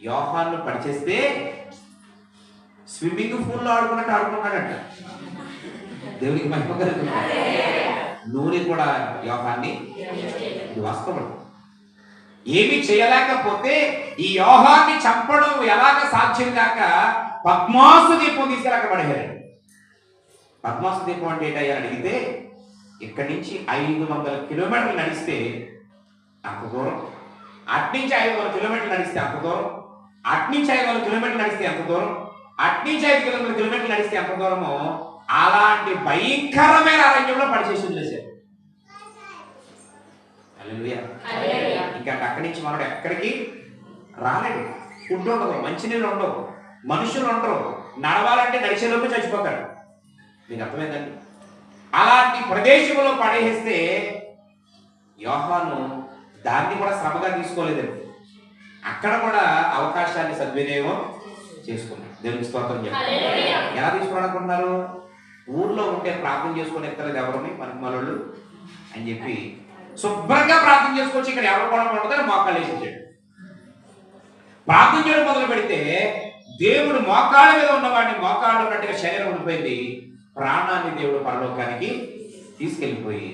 యోహాను పడిచేస్తే స్విమ్మింగ్ పూల్లో ఆడుకున్నట్టు ఆడుకున్నాడంట. దేవునికి మహిమ కలుగుతుంది. నూనె కూడా యోహాన్ని, ఇది వాస్తవం. ఏమి చేయలేకపోతే ఈ యోహాన్ని చంపడం ఎలాగ సాధ్యం కాక పద్మాసు దీపం తీసుకెళ్ళక పడేయారు. పద్మాసు దీపం అంటే ఏంటయ్యారు అడిగితే ఇక్కడి నుంచి 500 కిలోమీటర్లు నడిస్తే అంత దూరం, అట్నుంచి 500 కిలోమీటర్లు నడిస్తే అంత దూరం, అట్నుంచి 500 కిలోమీటర్లు నడిస్తే ఎంత దూరం, అట్నుంచి 5 కిలోమీటర్లు నడిస్తే ఎంత దూరమో అలాంటి భయంకరమైన అరణ్యంలో పడిచేసి వదిలేశారు. ఇంకా అక్కడి నుంచి మనడు ఎక్కడికి రాలేడు. ఫుడ్ ఉండదు, మంచినీళ్ళు ఉండవు, మనుషులు ఉండరు, నడవాలంటే నడిచేలోపు చచ్చిపోతాడు. మీకు అర్థమైందండి? అలాంటి ప్రదేశంలో పడేస్తే యోహాను దాన్ని కూడా శ్రమగా తీసుకోలేదండి. అక్కడ కూడా అవకాశాన్ని సద్వినియోగం చేసుకున్నాడు. దేవునికి స్తోత్రం చెప్పారు. ఎలా తీసుకున్నాడు అనుకుంటున్నారు? ఊర్లో ఉంటే ప్రార్థన చేసుకుని ఎత్తలేదు ఎవరిని మనకి మనోళ్ళు అని చెప్పి శుభ్రంగా ప్రార్థన చేసుకొచ్చి ఇక్కడ ఎవరు కూడా ఉంటుందని మోకాళ్ళు వేసేసాడు. ప్రార్థన చేయడం మొదలు పెడితే దేవుడు మోకాళ్ళ మీద ఉన్నవాడిని మోకాళ్ళు ఉన్నట్టుగా శరీరం ఉండిపోయింది. ప్రాణాన్ని దేవుడు పరలోకానికి తీసుకెళ్ళిపోయి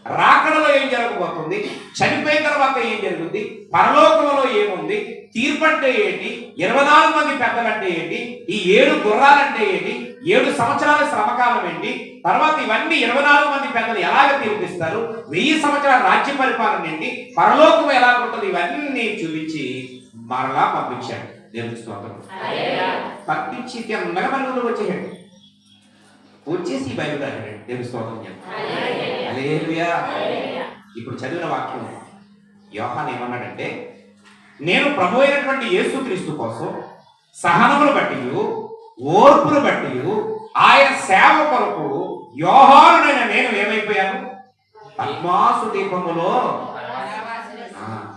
రాకడలో ఏం జరగబోతుంది, చనిపోయిన తర్వాత ఏం జరుగుతుంది, పరలోకంలో ఏముంది, తీర్పు అంటే ఏంటి, 24 మంది పెద్దలంటే ఏంటి, ఈ 7 గుర్రాలంటే ఏంటి, 7 సంవత్సరాల శ్రమకాలం ఏంటి, తర్వాత ఇవన్నీ 24 మంది పెద్దలు ఎలాగ తీర్పిస్తారు, 1000 సంవత్సరాల రాజ్య పరిపాలన ఏంటి, పరలోకం ఎలా ఉంటుంది, ఇవన్నీ చూపించి మరలా పంపించాడు. దేవుని స్తోత్రం. పంపించి మెగమరుగులు వచ్చేసాడు. వచ్చేసి బైబిల్ రాశాడు. దేవుని స్తోత్రం. హల్లెలూయా. ఇప్పుడు చదివిన వాక్యం యోహాను ఏమన్నాడంటే, నేను ప్రభు అయినటువంటి యేసుక్రీస్తు కోసం సహనమును బట్టి ఓర్పును బట్టి ఆయన సేవ కొరకు యోహానునైన నేను ఏమైపోయాను, పద్మాసు దీపములో.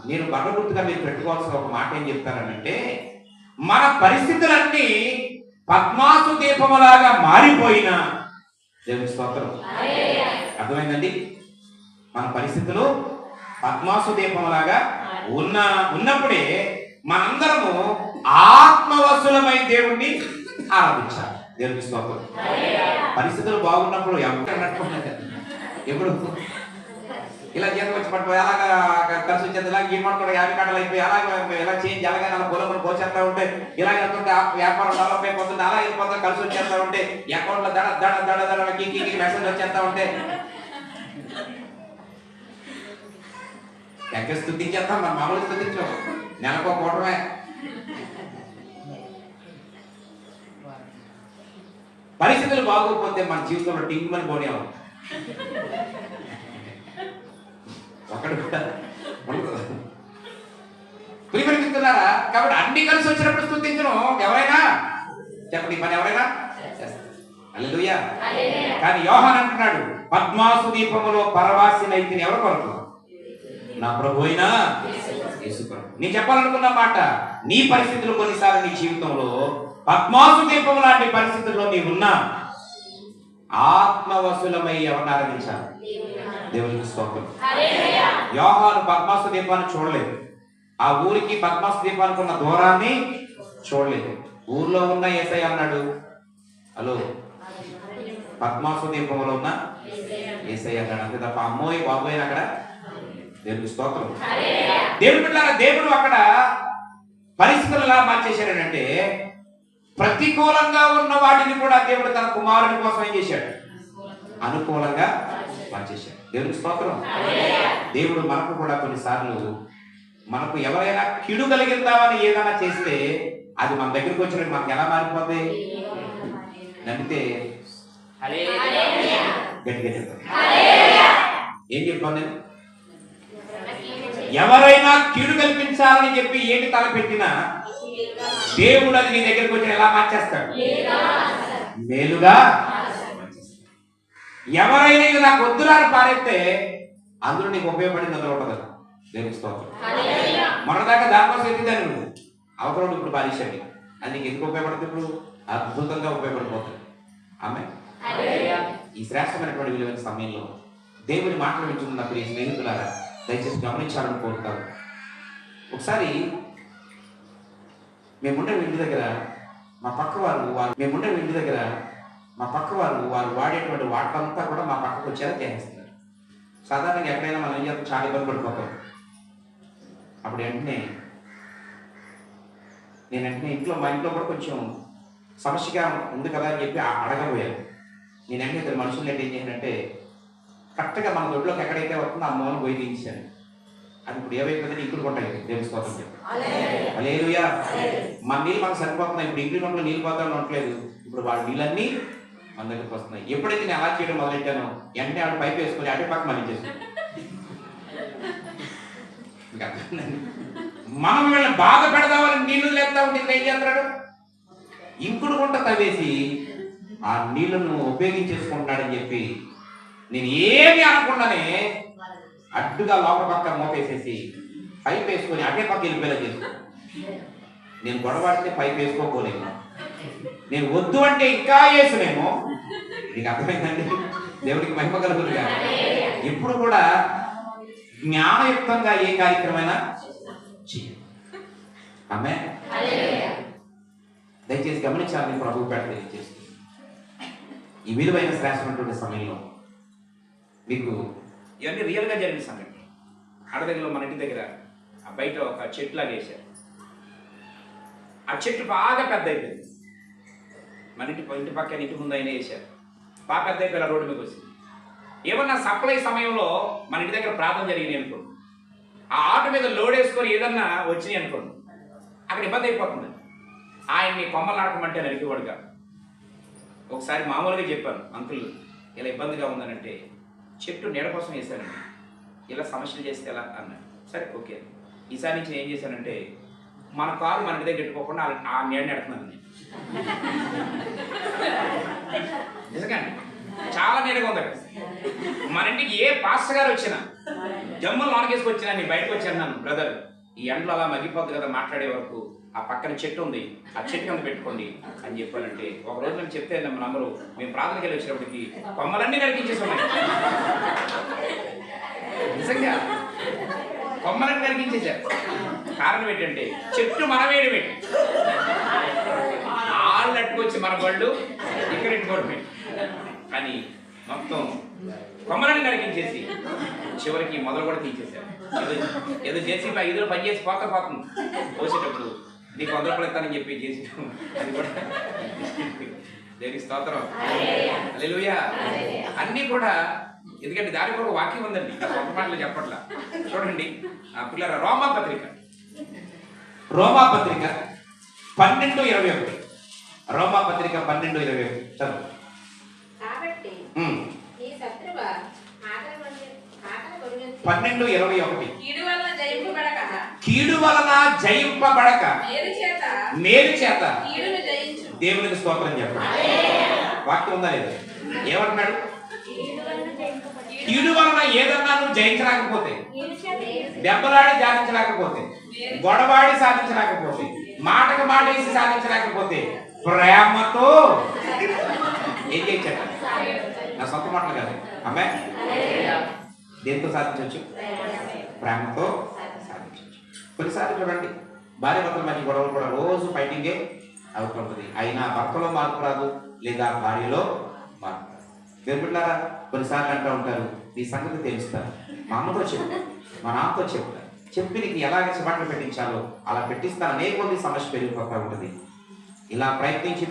నేను బలగుర్తుగా మీరు పెట్టుకోవాల్సిన ఒక మాట ఏం చెప్తానంటే, మన పరిస్థితులన్నీ పద్మాసు దీపములాగా మారిపోయినా, దేవుని స్తోత్రం, అర్థమైందండి, మన పరిస్థితులు పద్మాసు దీపములాగా ఉన్నప్పుడే మనందరము ఆత్మవశులమై దేవుణ్ణి ఆరాధించాలి. దేవుని స్తోత్రం. పరిస్థితులు బాగున్నప్పుడు ఎప్పుడు ఇలా జీతం వచ్చి పడిపోయి అలాగా కలిసి వచ్చేది, ఇలా ఈ పడుతుంది 50 గంటలు అయిపోయి అలాగే ఇలా చేంజ్ అలాగే అలా పొలం పోసేస్తా ఉంటే ఇలా వెళ్తుంటే వ్యాపారం డెవలప్ అయిపోతుంది, అలా వెళ్ళిపోతా కలిసి వచ్చేస్తా ఉంటే అకౌంట్లో దడ దడ దడ దడ కీ మెసేజ్ వచ్చేస్తా ఉంటే ఎక్కడ స్థుతించేస్తాం, మన మామూలు స్థుతించాం, నెలకో కూటమే. పరిస్థితులు బాగోకపోతే మన జీవితంలో టింగుమని పోనేవాం ఒకడు కూడా ప్రియమిస్తున్నారా. కాబట్టి అన్ని కలిసి వచ్చినప్పుడు స్థుతించను ఎవరైనా చెప్పండి, మన ఎవరైనా హల్లెలూయా. కానీ యోహాను అంటున్నాడు, పద్మాసు దీపములో పరవాసినైతే ఎవరు కొరకు, నా ప్రభు అయినా యేసు కొరకు. నేను చెప్పాలనుకున్న మాట, నీ పరిస్థితులు కొన్నిసార్లు నీ జీవితంలో పద్మాసు దీపం లాంటి పరిస్థితుల్లో నీవున్నా ఆత్మవశులమై ఎవరిని ఆరాధించాలి, దేవునికి స్తోత్రం. యోహాను పద్మాసు దీపాన్ని చూడలేదు, ఆ ఊరికి పద్మాసు దీపానికి ఉన్న దూరాన్ని చూడలేదు. ఊర్లో ఉన్న యేసయ్య అన్నాడు, హలో పద్మాసు దీపంలో ఉన్న యేసయ్య అన్నాడు, అంతే తప్ప అమ్మోయ్ బాబోయ్ అక్కడ. దేవునికి స్తోత్రం. దేవుడు బిడ్డలారా, దేవుడు అక్కడ పరిస్థితులు ఎలా మార్చేశాడంటే, ప్రతికూలంగా ఉన్న వాటిని కూడా దేవుడు తన కుమారుని కోసం ఏం చేశాడు, అనుకూలంగా మార్చేశాడు. దేవునికి స్తోత్రం. దేవుడు మనకు కూడా కొన్నిసార్లు మనకు ఎవరైనా కిడు కలిగిద్దామని ఏదైనా చేస్తే అది మన దగ్గరికి వచ్చినట్టు మనకు ఎలా మారిపోతుంది, నమ్మితే గట్టిగా చెప్తాను. ఏం చెప్పాను నేను, ఎవరైనా కీడు కల్పించాలని చెప్పి ఏంటి తలపెట్టినా దేవుడు అది నీ దగ్గరికి వచ్చి ఎలా మార్చేస్తాడు, మేలుగా. ఎవరైనా ఇది నాకు వద్దురా అని పారేస్తే అందులో నీకు ఉపయోగపడింది అందులో ఉంటుంది. దేవునికి స్తోత్రం. మొన్నదాకా దానికోసం ఎత్తిదాన్ని నువ్వు, అవసరం ఇప్పుడు పారేసాడు, అది నీకు ఎందుకు ఉపయోగపడుతుంది, ఇప్పుడు అద్భుతంగా ఉపయోగపడిపోతుంది. ఆమె ఈ శ్రేష్టమైనటువంటి విలువైన సమయంలో దేవుని మాటలు వింటున్న ప్రియ స్నేహితులారా, దయచేసి గమనించాలని కోరుతాను. ఒకసారి మేముండే ఇంటి దగ్గర మా పక్క వారు వారు వాడేటువంటి వాటర్ అంతా కూడా మా పక్కకు వచ్చేలా చేసేస్తున్నారు. సాధారణంగా ఎక్కడైనా మనం ఏం చేస్తాం, చాలా ఇబ్బంది పడిపోతాం. అప్పుడు నేను వెంటనే మా ఇంట్లో కూడా కొంచెం సమస్యగా ఉంది కదా అని చెప్పి అడగబోయాను. నేను వెంటనే ఇద్దరు మనుషులు ఏం చేశానంటే, కరెక్ట్గా మన దొడ్లోకి ఎక్కడైతే వస్తుందో ఆ మూలను పోయి తీయించాను. అది ఇప్పుడు ఏవైపోతుంది, ఇంకుడు కొంటాయి. దేవుని స్తోత్రం చెప్పి హల్లెలూయా. మన నీళ్ళు మనకు సరిపోతున్నాయి. ఇప్పుడు ఇంకుడు కొండలో నీళ్ళు పోతామని ఉండట్లేదు, ఇప్పుడు వాళ్ళ నీళ్ళన్నీ మన దగ్గరికి వస్తున్నాయి. ఎప్పుడైతే నేను అలా చేయడం మొదలెట్టానో వెంటనే ఆవిడ పైపు వేసుకొని అటు పక్క మళ్ళీ చేసుకున్నాను. మనం వీళ్ళని బాధ పెడదామని నీళ్లు లేపుతా ఉంటే ఏం చేస్తాడు, ఇంకుడు గుంట తవ్వేసి ఆ నీళ్లను ఉపయోగించేసుకుంటున్నాడని చెప్పి నేను ఏమి అనకుండానే అడ్డుగా లోపల పక్క మోపేసేసి పైప్ వేసుకొని అటే పక్క వెళ్ళిపోయేలా చేసుకున్నాను. నేను గొడవడితే పైప్ వేసుకోపోలేను, నేను వద్దు అంటే ఇంకా వేసునేమో. నీకు అర్థమైందండి, దేవుడికి మహిమ కలుగుతుంది. ఎప్పుడు కూడా జ్ఞానయుక్తంగా ఏ కార్యక్రమైనా చేయాలి. ఆమె దయచేసి గమనించాలని ప్రభు పేట తెలియజేస్తుంది. ఈ విలువైన శ్రేష్టమైనటువంటి సమయంలో మీకు ఇవన్నీ రియల్గా జరిగిన సంగతి. ఆడదగ్గరలో మన ఇంటి దగ్గర బయట ఒక చెట్టు లాగా వేశారు. ఆ చెట్టు బాగా పెద్ద అయిపోయింది. మన ఇంటి పక్కన ఇంటి ముందు అయినా వేశారు. బాగా పెద్ద అయిపోయి రోడ్డు మీకు వచ్చింది. ఏమన్నా సప్లై సమయంలో మన ఇంటి దగ్గర ప్రార్థన జరిగినాయి అనుకోండి, ఆ ఆటో మీద లోడ్ వేసుకొని ఏదన్నా వచ్చినాయి అనుకోండి, అక్కడ ఇబ్బంది అయిపోతుంది. ఆయన్ని కొమ్మలు నాటకమంటే నరికివాడు కాదు. ఒకసారి మామూలుగా చెప్పాను, అంకుల్ ఇలా ఇబ్బందిగా ఉందనంటే చెట్టు నీడ కోసం వేశానండి, ఇలా సమస్యలు చేస్తే ఎలా అన్నాడు. సరే ఓకే, ఈసారి నుంచి ఏం చేశానంటే మన కారు మన ఇంటి దగ్గర పెట్టుకోకుండా ఆ నీడ నెడుతున్నాను నేను. నిజంగానే చాలా నీడగా ఉంది అక్కడ. మన ఇంటికి ఏ పాస్టర్ గారు వచ్చినా జమ్ములు నాలుగేసుకు వచ్చినా నేను బయటకు వచ్చాను, నన్ను బ్రదర్ ఈ ఎండలో అలా మగ్గిపోద్దు కదా మాట్లాడే వరకు ఆ పక్కన చెట్టు ఉంది, ఆ చెట్టు కింద పెట్టుకోండి అని చెప్పానంటే ఒక రోజు నేను చెప్తే నమ్మరు. మేము ప్రార్థనకి వెళ్ళి వచ్చినప్పటికి కొమ్మలన్నీ నరికించేస్తున్నాయి. నిజంగా కొమ్మలన్నీ నరికించేశారు. కారణం ఏంటంటే చెట్టు మన వేడి పెట్టి ఆళ్ళు అట్టుకొచ్చి మన గొళ్ళు ఇక్కడ ఇంకోటి పెట్టి కానీ మొత్తం కొమ్మలన్నీ నరికించేసి చివరికి మొదలు కూడా తీసేశారు. ఏదో జేసీబీ 5 పని చేసి పోతుంది పోసేటప్పుడు నీకు 100 రూపాయలు ఇస్తానని చెప్పి చేసి అది కూడా దేనికి స్తోత్రం, హల్లెలూయా. అన్నీ కూడా ఎందుకంటే దానికి ఒక వాక్యం ఉందండి, ఒక మాటలు చెప్పట్లా. చూడండి పిల్లల రోమాపత్రిక 12:21. రోమాపత్రిక 12:21 చదువు. కాబట్టి 12:21 కీడు వలన జయింపబడక మేలు చేత కీడును జయించు. దేవునికి స్తోత్రం చెప్పండి. వాక్యం ఉందా లేదా? ఏమంటున్నాడు? కీడు వలన ఏదన్నా నువ్వు జయించలేకపోతే, దెబ్బలాడి సాధించలేకపోతే, గొడవాడి సాధించలేకపోతే, మాటకు మాట వేసి సాధించలేకపోతే ప్రేమతో ఏం చేయచ్చట? నా సొంత మాటలు కాదు అమ్మాయి. దేంతో సాధించవచ్చు? ప్రేమతో సాధించవచ్చు. కొన్నిసార్లు చూడండి భార్య భర్తల మధ్య గొడవలు కూడా రోజు ఫైటింగే అవుతుంటుంది. అయినా భర్తలో మార్పు రాదు, లేదా భార్యలో మార్పు రాదు. బిడ్డలారా కొన్నిసార్లు అంటూ ఉంటారు, నీ సంగతి తెలుస్తాను, మా అమ్మతో చెప్తాను, మా నాన్నతో చెప్తాను, చెప్పి నీకు ఎలాగ చివాట్లు పెట్టించాలో అలా పెట్టిస్తాను. అనేక మంది సమస్య పెరిగిపోతూ ఉంటుంది. ఇలా ప్రయత్నించి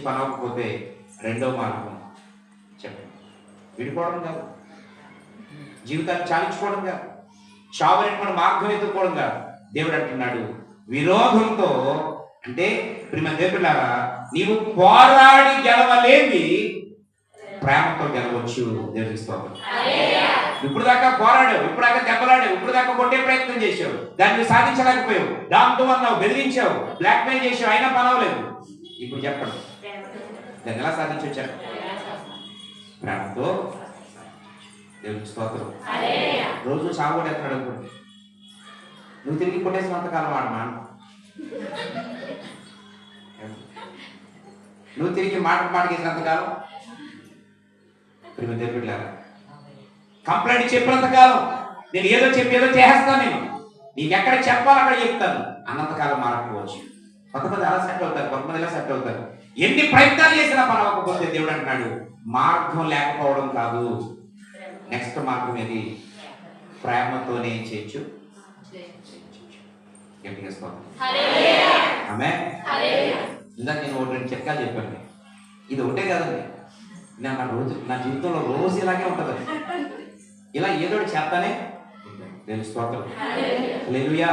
పని అవ్వకపోతే రెండో మార్గం చెప్పండి, విడిపోవడం కాదు, జీవితాన్ని చాలించుకోవడం కాదు, చావనేటువంటి మార్గం ఎదుర్కోవడం కాదు. దేవుడు అంటున్నాడు విరోధంతో, అంటే ప్రియ దేవులారా నీవు పోరాడి గెలవలేని ప్రేమతో గెలవచ్చు. దేవుడికి స్తోత్రం. ఇప్పుడు దాకా పోరాడావు, ఇప్పుడు దాకా దెబ్బలాడావు, ఇప్పుడు దాకా కొట్టే ప్రయత్నం చేసావు, దాన్ని సాధించలేకపోయావు, దాంతో అన్నావు, బెదిరించావు, బ్లాక్ మెయిల్ చేసావు, అయినా పనవలేదు. ఇప్పుడు చెప్పండి దాన్ని ఎలా సాధించొచ్చారు? ప్రేమతో. దేవుడికి స్తోత్రం. రోజు సాగుడేస్తున్నాడు అనుకోండి, నువ్వు తిరిగి కొట్టేసినంతకాలం ఆడమా, నువ్వు తిరిగి మాటకేసినంతకాలం, కంప్లైంట్ చెప్పినంతకాలం, నేను ఏదో చెప్పి ఏదో చేస్తాను, నేను నీకు ఎక్కడ చెప్పాలి అక్కడ చెప్తాను అన్నంతకాలం మారకపోవచ్చు. కొంతమంది అలా సెట్ అవుతారు, కొంతమంది ఎలా సెట్ అవుతారు. ఎన్ని ప్రయత్నాలు చేసినా పని అవ్వకపోతే దేవుడు అంటున్నాడు మార్గం లేకపోవడం కాదు, నెక్స్ట్ మార్గం ఏది? ప్రేమతోనే చేయొచ్చు. ఇందాక నేను 1-2 చిట్కాలు చెప్పాను. ఇది ఒకటే కాదండి, నా జీవితంలో రోజు ఇలాగే ఉంటుంది. ఇలా ఏదో చేస్తానే దేవుని స్తోత్రం. హల్లెలూయా.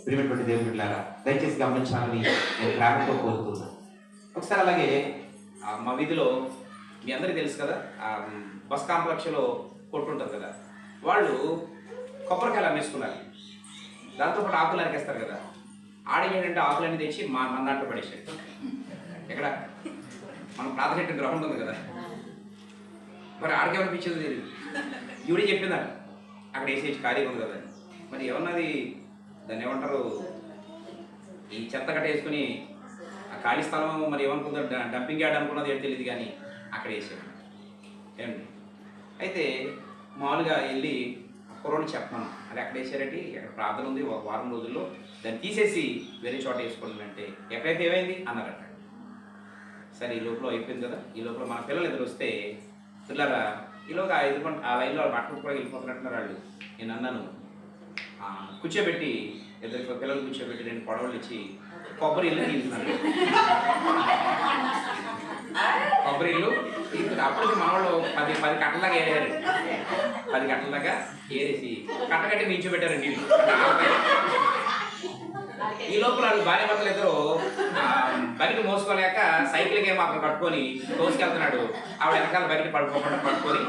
ప్రియమైనటువంటి దేవుని బిడ్డలారా దయచేసి గమనించాలని నేను ప్రేమతో కోరుతున్నాను. ఒకసారి అలాగే మా వీధిలో మీ అందరికీ తెలుసు కదా, బస్ కాంప్లెక్స్లో కొట్టుంటుంది కదా, వాళ్ళు కొబ్బరికాయలు అమ్మేసుకున్నారు, దాంతోపాటు ఆకులు అరికేస్తారు కదా. ఆడేంటంటే ఆకులన్నీ తెచ్చి మన దాంట్లో పడేసాడు. ఎక్కడ మనం ప్రాధాన్యత గ్రౌండ్ ఉంది కదా, మరి ఆడికేమనిపించింది ఈవిడే చెప్పిందంట, అక్కడ వేసేసి ఖాళీగా ఉంది కదా, మరి ఏమన్నది దాన్ని ఏమంటారు, ఈ చెత్త కట్ట వేసుకుని ఆ ఖాళీ స్థలం మరి ఏమనుకుందో డంపింగ్ యార్డ్ అనుకున్నది ఏంటి తెలియదు, కానీ అక్కడ వేసాడు ఏమండి. అయితే మామూలుగా వెళ్ళి కుర్రోడు చెప్పాను, అది ఎక్కడ వేసారంటే ఎక్కడ ప్రార్థన ఉంది, 1 వారం రోజుల్లో దాన్ని తీసేసి వేరే చోట వేసుకోండి అంటే, ఎక్కడైతే ఏమైంది అన్నారట. సరే ఈ లోపల అయిపోయింది కదా, ఈ లోపల మన పిల్లలు ఎదురు వస్తే పిల్లరా ఈలోగా ఎదుర్కొని ఆ లైన్లో వాళ్ళు పట్టుకు కూడా వెళ్ళిపోతున్నట్టున్నారు వాళ్ళు. నేను అన్నాను కూర్చోబెట్టి ఇద్దరు పిల్లలు కూర్చోబెట్టి 2 పొడవలు ఇచ్చి కొబ్బరి ఇల్లు తీసుకున్నాను. కొబ్బరి ఇల్లు తీసుకుని అప్పటికి మన వాళ్ళు 10 కట్టలాగా ఏరారు. 10 కట్టలాగా ఏరేసి కట్టకట్టి నిల్చోబెట్టారు నీళ్ళు. ఈ లోపల వాళ్ళు భార్య భర్తలు ఇద్దరు బయట మోసుకోలేక సైకిల్కి ఏమో అక్కడ పట్టుకొని తోసుకెళ్తున్నాడు. ఆవిడ వెనకాల బయట పడుకోకుండా పట్టుకొని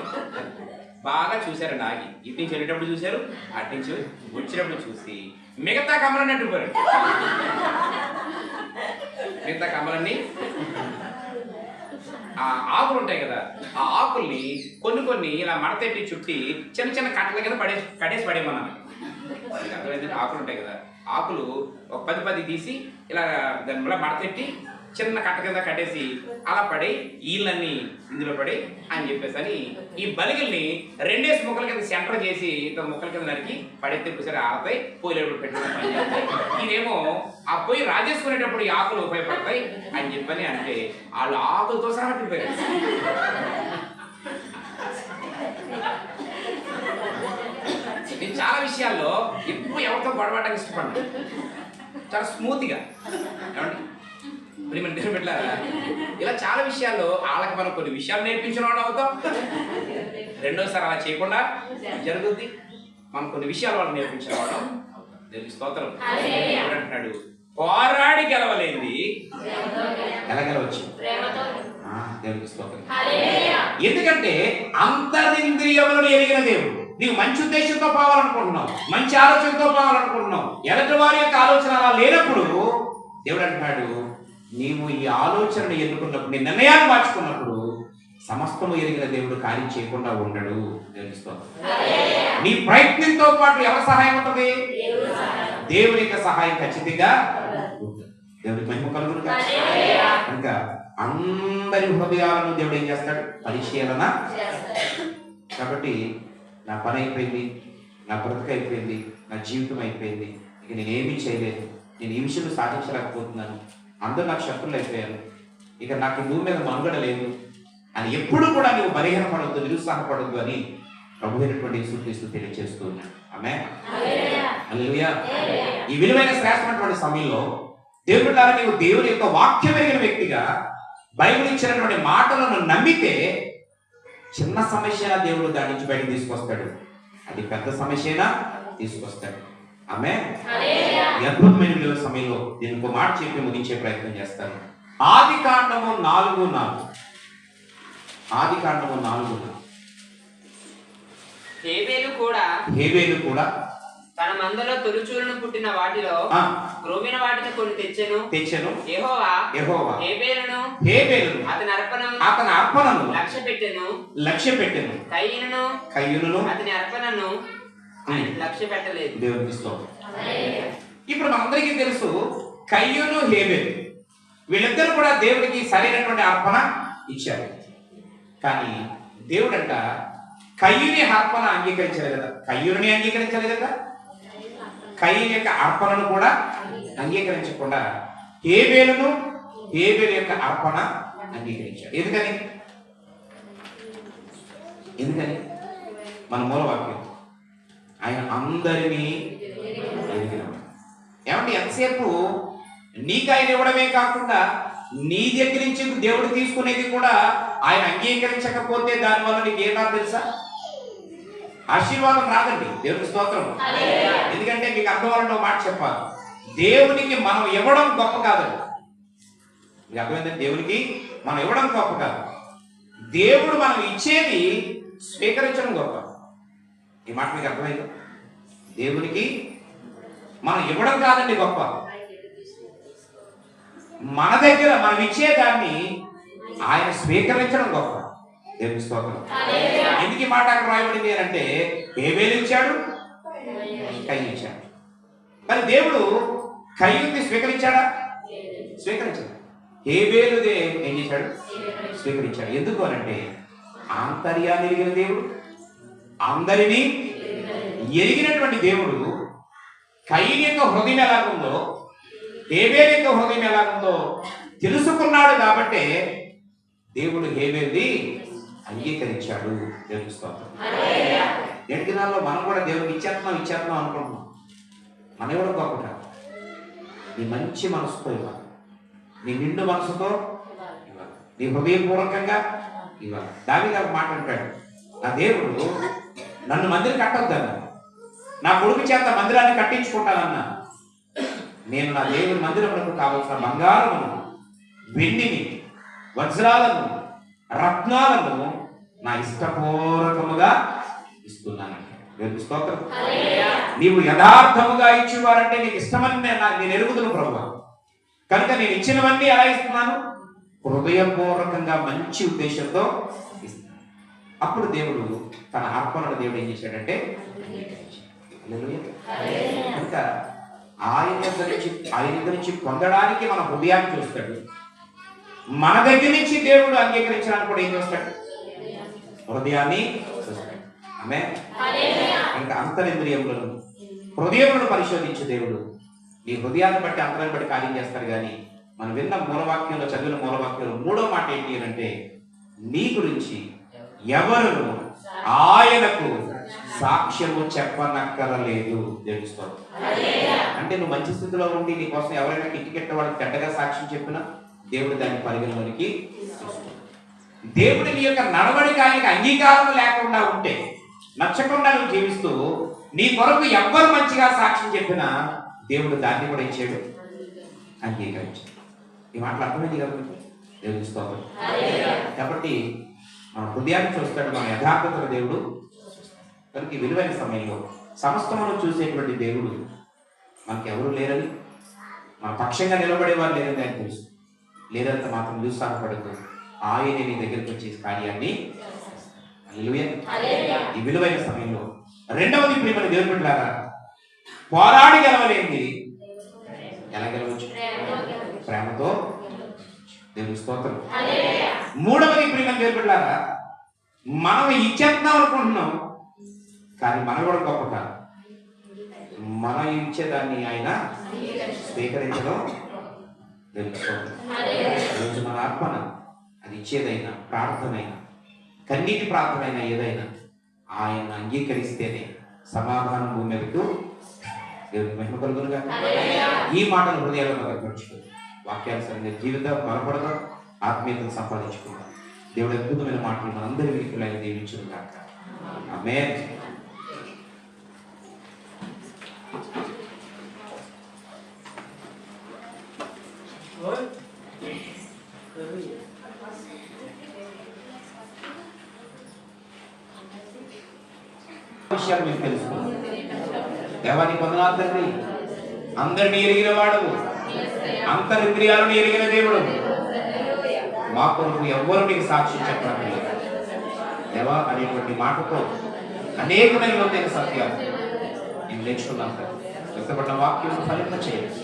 బాగా చూశారండి. ఆగి ఇటు నుంచి వెళ్ళేటప్పుడు చూశారు, అటు నుంచి వచ్చినప్పుడు చూసి మిగతా కమ్మలన్నీ అట్టుకుపోయారు. మిగతా కమ్మలన్నీ ఆ ఆకులు ఉంటాయి కదా, ఆ ఆకుల్ని కొన్ని ఇలా మడతెట్టి చుట్టి చిన్న చిన్న కట్టల కింద కడేసి పడేయమన్నాను. అర్థమైందంటే ఆకులు ఉంటాయి కదా, ఆకులు ఒక 10 తీసి ఇలా దాని వల్ల మడతెట్టి చిన్న కట్ట కింద కట్టేసి అలా పడి ఈళ్ళన్నీ ఇందులో పడి అని చెప్పేసి అని ఈ బలిగిల్ని 2 ముక్కల కింద సెంటర్ చేసి ముక్కల కింద నరికి పడేస్తే ఒకసారి ఆడతాయి, పొయ్యిలో పెట్టుకుని పని చేస్తాయి. ఇదేమో ఆ పొయ్యి రాజేసుకునేటప్పుడు ఈ ఆకులు ఉపయోగపడతాయి అని చెప్పని అంటే వాళ్ళు ఆకులతో సహా పట్టిపోయారు. నేను చాలా విషయాల్లో ఎప్పుడు ఎవరితో గొడవడానికి ఇష్టపడ్డా, చాలా స్మూత్గా. ఏమండి ప్రియమైన దేవుని బిడ్డలారా, ఇలా చాలా విషయాల్లో వాళ్ళకి మనం కొన్ని విషయాలు నేర్పించిన వాడు అవుతాం. రెండోసారి అలా చేయకుండా జరుగుద్ది. మనం కొన్ని విషయాలు వాళ్ళకి నేర్పించిన వాడు. దేవుని స్తోత్రం. అంటున్నాడు పోరాడి గెలవలేంది ఎలా గెలవచ్చు? దేవునికి స్తోత్రం. ఎందుకంటే అంతరింద్రియములను ఎరిగిన దేవుడు. నీవు మంచి ఉద్దేశంతో పోవాలనుకుంటున్నావు, మంచి ఆలోచనతో పోవాలనుకుంటున్నావు, ఎలాంటి వారి యొక్క ఆలోచన అలా లేనప్పుడు దేవుడు అంటున్నాడు నీవు ఈ ఆలోచనను ఎన్నుకున్నప్పుడు, నీ నిర్ణయాన్ని మార్చుకున్నప్పుడు సమస్తము ఎరిగిన దేవుడు కార్యం చేయకుండా ఉండడు. దేవునికి స్తోత్రం. నీ ప్రయత్నంతో పాటు ఎవరి సహాయం ఉంటుంది? దేవుని యొక్క సహాయం ఖచ్చితంగా ఉంటుంది. దేవుడికి మహిమ కలుగును కనుక అందరి హృదయాలను దేవుడు ఏం చేస్తాడు? పరిశీలన. కాబట్టి నా పని అయిపోయింది, నా బ్రతుకు అయిపోయింది, నా జీవితం అయిపోయింది, ఇక నేనేమీ చేయలేదు, నేను ఈ విషయంలో సాధించలేకపోతున్నాను, అందరూ నాకు శత్రులు అయిపోయారు, ఇక నాకు భూమి మీద మనుగడ లేదు అని ఎప్పుడు కూడా నువ్వు బలహీనపడవద్దు, నిరుత్సాహపడవద్దు అని ప్రభు అయినటువంటి యేసుక్రీస్తు తెలియజేస్తూ ఉన్నాడు. ఆమేన్. హల్లెలూయా. ఈ విలువైన శ్రేష్టమైనటువంటి సమయంలో దేవుడి ద్వారా నీవు దేవుని యొక్క వాక్యం ఎరిగిన వ్యక్తిగా బైబిల్ ఇచ్చినటువంటి మాటలను నమ్మితే చిన్న సమస్య దేవుడు దాని నుంచి బయటకు తీసుకొస్తాడు, అది పెద్ద సమస్యనా తీసుకొస్తాడు. ఆమేన్. అద్భుతమైన విలువ సమయంలో నేను ఒక మాట చెప్పి ముగించే ప్రయత్నం చేస్తాను. ఆదికాండము 4:4. ఆదికాండము 4:4. హేబేలు కూడా తన మందలో తొలిచూలను పుట్టిన వాటిలో గ్రోమిన వాటిని కొన్ని తెచ్చెను. యెహోవా హేబేలును అతని అర్పణను లక్ష్యపెట్టెను. కయీనును అతని అర్పణను లక్ష్యపెట్టలేదు. దేవునికి స్తోత్రం. ఇప్పుడు మనందరికీ తెలుసు కయీను హేబేలు వీళ్ళిద్దరు కూడా దేవుడికి సరైనటువంటి అర్పణ ఇచ్చారు. కానీ దేవుడంట కయ్యూని అర్పణ అంగీకరించలేదు కదా, కయ్యూని అంగీకరించలేదు కదా, కయ్యూని యొక్క అర్పణను కూడా అంగీకరించకుండా హేబేలు యొక్క అర్పణ అంగీకరించాడు. ఎందుకని మన మూలవాక్యం ఆయన అందరినీ ఎరిగినవాడు. ఏమంటే ఎంతసేపు నీకు ఆయన ఇవ్వడమే కాకుండా నీ దగ్గర నుంచి దేవుడు తీసుకునేది కూడా ఆయన అంగీకరించకపోతే దానివల్ల నీకు ఏమన్నా తెలుసా? ఆశీర్వాదం రాదండి. దేవుని స్తోత్రం. ఎందుకంటే మీకు అర్థం మాట చెప్పాలి, దేవునికి మనం ఇవ్వడం గొప్ప కాదండి. మీకు అర్థమైందండి, దేవునికి మనం ఇవ్వడం గొప్ప కాదు, దేవుడు మనం ఇచ్చేది స్వీకరించడం గొప్ప. ఈ మాట మీకు అర్థమైంది? దేవునికి మనం ఇవ్వడం కాదండి గొప్ప, మన దగ్గర మనం ఇచ్చేదాన్ని ఆయన స్వీకరించడం గొప్ప. దేవుని స్తోత్రం. ఎందుకు మాట అక్కడ రాయబడింది అంటే హేబేలు ఇచ్చాడు, కయ్యూను ఇచ్చాడు. మరి దేవుడు కయ్యూని స్వీకరించాడా? స్వీకరించాడు. హేబేలు ఏం చేశాడు? స్వీకరించాడు. ఎందుకు అనంటే ఆంతర్యాన్ని ఎరిగిన దేవుడు, అందరినీ ఎరిగినటువంటి దేవుడు కయ్యూని యొక్క హృదయం ఎలాగుందో, హేబేలు యొక్క హృదయం ఎలాగుందో తెలుసుకున్నాడు. కాబట్టి దేవుడు హేబేలుది అంగీకరించాడు. దేవుని స్తోత్రం. నేటి దినాల్లో మనం కూడా దేవుడికి ఇచ్చేస్తున్నాం అనుకుంటున్నాం. మన కూడా గొప్పట. నీ మంచి మనసుతో ఇవ్వాలి, నీ నిండు మనసుతో ఇవ్వాలి, నీ హృదయపూర్వకంగా ఇవ్వాలి. దావీదు ఒక మాట అంటాడు, నా దేవుడు నన్ను మందిరం కట్టొద్దన్నా, నా కొడుకు చేత మందిరాన్ని కట్టించుకుంటానన్నా, నేను నా దేవుని మందిరములకు కావలసిన బంగారమును, వెండిని, వజ్రాలను, రత్నాలను నా ఇష్టపూర్వకముగా ఇస్తున్నాను. స్తోత్రం. నీవు యథార్థముగా ఇచ్చేవారంటే నీకు ఇష్టమని నేను ఎరుగుదును ప్రభువా. కనుక నేను ఇచ్చినవన్నీ ఎలా ఇస్తున్నాను? హృదయపూర్వకంగా మంచి ఉద్దేశంతో ఇస్తున్నాను. అప్పుడు దేవుడు తన అర్పణను దేవుడు ఏం చేశాడంటే, కనుక ఆయన దగ్గర నుంచి పొందడానికి మన హృదయాన్ని చూస్తాడు. మన దగ్గర నుంచి దేవుడు అంగీకరించడానికి కూడా ఏం చేస్తాడు? హృదయాన్ని చూస్తాడు. ఆమేన్. ఇంకా అంతరింద్రియములను హృదయములను పరిశోధించే దేవుడు నీ హృదయాన్ని బట్టి అంతరాన్ని బట్టి కార్యం చేస్తాడు. కానీ మనం విన్న మూలవాక్యంలో, చదివిన మూలవాక్యంలో 3వ మాట ఏంటి అంటే, నీ గురించి ఎవరు ఆయనకు సాక్ష్యము చెప్పనక్కరలేదు. తెలుసుకోవాలి అంటే నువ్వు మంచి స్థితిలో ఉండి నీ కోసం ఎవరైనా కిట్టికెట్ట వాళ్ళకి చెడ్డగా సాక్ష్యం చెప్పినా దేవుడు దాన్ని పరిగణలోనికి తీసుకుంటాడు. దేవుడి నీ యొక్క నడవడిక ఆయనకి అంగీకారం లేకుండా ఉంటే, నచ్చకుండా నువ్వు జీవిస్తూ నీ కొరకు ఎవ్వరు మంచిగా సాక్ష్యం చెప్పినా దేవుడు దాన్ని కూడా ఇచ్చాడు, అంగీకరించాడు. ఈ మాటలు అర్థమైంది కదా దేవుని స్తోత్రం. కాబట్టి మన హృదయాన్ని చూస్తాడు, మన యథార్థతను దేవుడు. కనుక ఈ విలువైన సమయంలో సమస్తమును చూసేటువంటి దేవుడు మనకి ఎవరు లేరని, మన పక్షంగా నిలబడేవారు లేరని ఆయన తెలుసు. లేదంత మాత్రం నిరుత్సాహపడదు, ఆయన నీ దగ్గరికి వచ్చే కార్యాన్ని. ఈ విలువైన సమయంలో రెండవది ప్రియమైన దేవుని బిడ్డలారా, పోరాడి గెలవలేంది ఎలా గెలవచ్చు? ప్రేమతో. దేవుని స్తోత్రం. మూడవది ప్రియమైన దేవుని బిడ్డలారా, మనం ఇచ్చేద్దాం అనుకుంటున్నాం కానీ మనం కూడా గొప్ప కాదు. మనం ఇచ్చేదాన్ని ఆయన స్వీకరించడం. దేవుని స్తోత్రం. ఈరోజు మన అర్పణ అది ఇచ్చేదైనా, ప్రార్థనైనా, కన్నీటి ప్రార్థన ఏదైనా ఆయన అంగీకరిస్తేనే సమాధానం భూమి మీదకు దేవుని మహిమ కలుగునుగా. ఈ మాటలు హృదయాల్లో భద్రపరుచుకుంది, వాక్యానుసారంగా జీవితం బలపడదాం, ఆత్మీయతను సంపాదించుకుందాం. దేవుడు అద్భుతమైన మాటలు మనందరి వీకులైన దీవించును గాక. ఆమేన్. విషయాలు మీకు తెలుసుకున్నాం. దేవానికి వందనాలు తండ్రి. అందరినీ ఎరిగిన వాడు, అంతరింద్రియాలను ఎరిగిన దేవుడు, మా కొరకు ఎవ్వరు నీకు సాక్ష్యం చెప్పలేదు దేవా అనేటువంటి మాటతో అనేకమైన లోతైన సత్యాలు నేను నేర్చుకున్నాం. ఇష్టపడిన వాక్యం ఫలింప చేయండి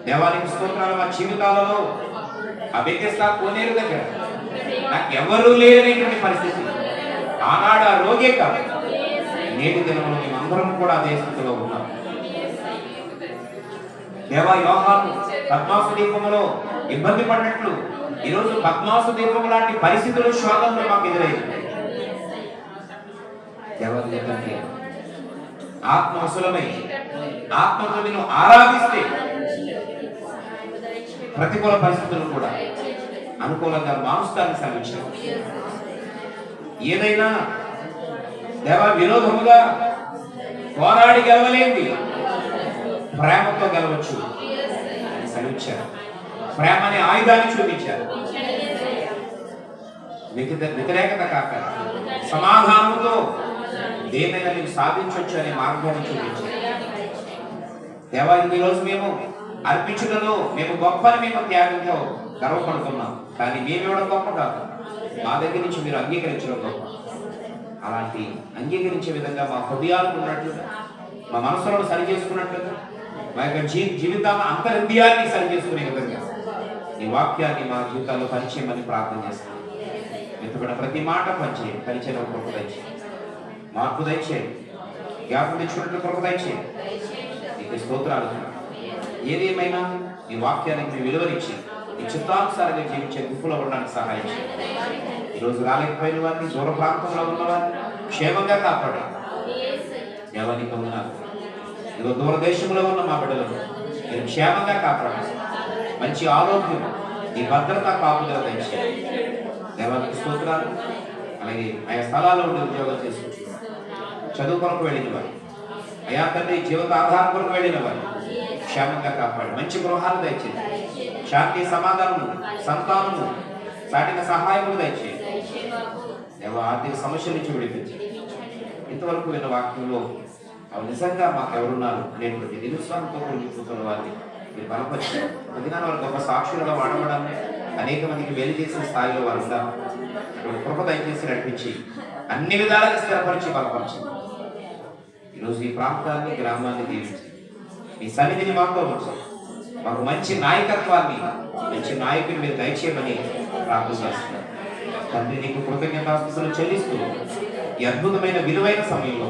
దేవానికి స్తోత్రాలు. మా జీవితాలలో ఆ వ్యత్యస్త కోనేరు దగ్గర నాకు ఎవరూ లేరనేటువంటి పరిస్థితి, ఆనాడు ఆ రోగే కాదు, నేటి దినంలో మేమందరం కూడా అదే స్థితిలో ఉన్నాం. దేవా యోహాను పద్మాసు దీపములో ఇబ్బంది పడినట్లు ఈరోజు పద్మాసు దీపం లాంటి పరిస్థితులు, శోధనలు మాకు ఎదురైంది. దేవానికి ఆత్మ వసులమై ఆత్మతో నేను ఆరాధిస్తే ప్రతికూల పరిస్థితులు కూడా అనుకూలంగా మారుస్తాన్ని శ్రమించారు. ఏదైనా దేవ విరోధముగా పోరాడి గెలవలేంది ప్రేమతో గెలవచ్చు శ్రమించారు. ప్రేమ అనే ఆయుధాన్ని చూపించారు. వ్యతిరేకత కాక సమాధానంతో దేనైనా నీవు సాధించవచ్చు అనే మార్గాన్ని చూపించారు. దేవా ఈరోజు మేము అర్పించడంలో మేము గొప్పని మేము త్యాగంతో గర్వపడుతున్నాం, కానీ మేము ఇవ్వడం గొప్ప కాదు, మా దగ్గర నుంచి మీరు అంగీకరించడం గొప్ప. అలాంటి అంగీకరించే విధంగా మా హృదయాలకు ఉన్నట్లుగా, మా మనసులను సరి చేసుకున్నట్లుగా, మా యొక్క జీవితాన్ని అంతరింద్రియాన్ని సరి చేసుకునే విధంగా ఈ వాక్యాన్ని మా జీవితాల్లో పరిచయమని ప్రార్థన చేస్తాం. మెత్తబడిన ప్రతి మాట పరిచయం, పరిచయం కృప దయచేయండి, మార్పు దయచేయండి, జ్ఞాపకం తెచ్చుకున్నట్లు కృప దయచేయండి. నీకు స్తోత్రాలు. ఏదేమైనా ఈ వాక్యానికి మీ విలువనిచ్చి నీ చిత్తానుసారంగా జీవించే గుంపులో ఉండడానికి సహాయం చేయండి. ఈరోజు రాలేకపోయిన వారిని, దూర ప్రాంతంలో ఉన్న వారిని క్షేమంగా కాపాడు. దేవానికి వందనాలు. ఇదిగో దూరదేశంలో ఉన్న మా బిడ్డలను మీరు క్షేమంగా కాపాడు. మంచి ఆరోగ్యం, నీ భద్రత కాపుదల దయచేయండి. దేవానికి స్తోత్రాలు. అలాగే ఆయా స్థలాల్లో ఉండి ఉద్యోగం చేసుకుంటున్నారు, చదువు కొరకు వెళ్ళిన వారు, అయా తండ్రి జీవిత ఆధారం కొరకు వెళ్ళిన వారు క్షేమంగా కాపాడు. మంచి గృహాలు దయచేయండి. శాంతి, సమాధానము, సంతానము, సాటిన సహాయములు దయచేయండి. దేవ ఆర్థిక సమస్యల నుంచి విడిపించండి. ఇంతవరకు విన్న వాక్యంలో అవి నిజంగా మాకు ఎవరున్నారు అనేటువంటి నిరుత్సాహంతో కూడిపోతున్న వారిని మీరు బలపరిచి ప్రతిదిన వారు గొప్ప సాక్షులుగా వాడబడాలని, అనేక మందికి మేలు చేసిన స్థాయిలో వారు ఉండాలి. అటువంటి కృప దయచేసి నడిపించి అన్ని విధాలుగా స్థిరపరిచి బలపరచండి. ఈరోజు ఈ ప్రాంతాన్ని, గ్రామాన్ని దీవించి మీ సన్నిధిని మాతో ఉంచండి. మాకు మంచి నాయకత్వాన్ని, మంచి నాయకుని మీరు దయచేయమని ప్రార్థన చేస్తున్నారు. తండ్రి నీకు కృతజ్ఞతాస్తుతులు చెల్లిస్తూ ఈ అద్భుతమైన విలువైన సమయంలో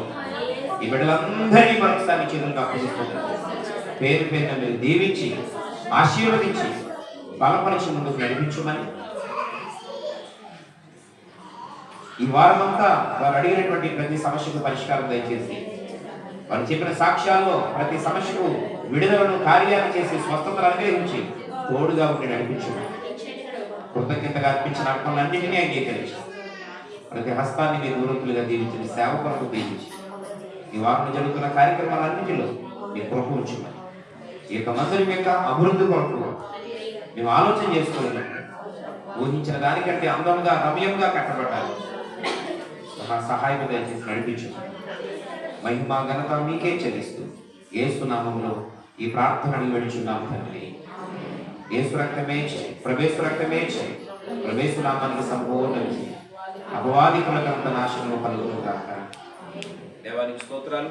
ఈ బిడ్డలందరినీ మరొకసారి చేతులకు అప్పగిస్తున్నారు. పేరు పేరున మీరు దీవించి ఆశీర్వదించి బలపరిచి ముందుకు నడిపించమని, ఈ వారమంతా వారు అడిగినటువంటి ప్రతి సమస్యకు పరిష్కారం దయచేసి, వారు చెప్పిన సాక్ష్యాల్లో ప్రతి సమస్యకు విడుదలను, కార్యాలు చేసి స్వస్థతలు అనుగ్రహించి తోడుగా ఉండి నడిపించమని, కృతజ్ఞతగా అర్పించిన అర్పణలన్నింటినీ అంగీకరించి ప్రతి హస్తాన్ని మీ దూరతులుగా దీవించిన సేవకులకు దీవించి ఈ వారం జరుగుతున్న కార్యక్రమాలన్నింటిలో మీ కృప ఉంచమని, ఈ యొక్క మందిరం యొక్క అభివృద్ధి కొరకు మేము ఆలోచన చేసుకోలేము. ఊహించిన దానికంటే అందంగా, రమ్యంగా కట్టబడ్డాలి. సహాయం దయచేసి నడిపించమని, మహిమ ఘనత మీకే చెల్లిస్తూ యేసు నామములో ఈ ప్రార్థనని వెడుచున్నాము తండ్రి. యేసు రక్తమే చేయి, ప్రభేసు రక్తమే చేయి, ప్రభేసు నామానికి సంపూర్ణ విజయం, అపవాదికులకంత నాశనము కలుగును గాక. దేవానికి స్తోత్రాలు.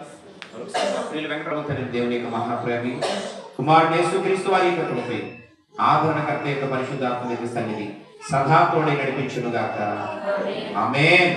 ప్రియులు వెంకటరమణ దేవుని యొక్క మహాప్రేమి కుమారుడు యేసుక్రీస్తు వారి యొక్క కృపే, ఆదరణకర్త యొక్క పరిశుద్ధాత్మ యొక్క సన్నిధి సదా తోడై నడిపించును గాక. ఆమేన్.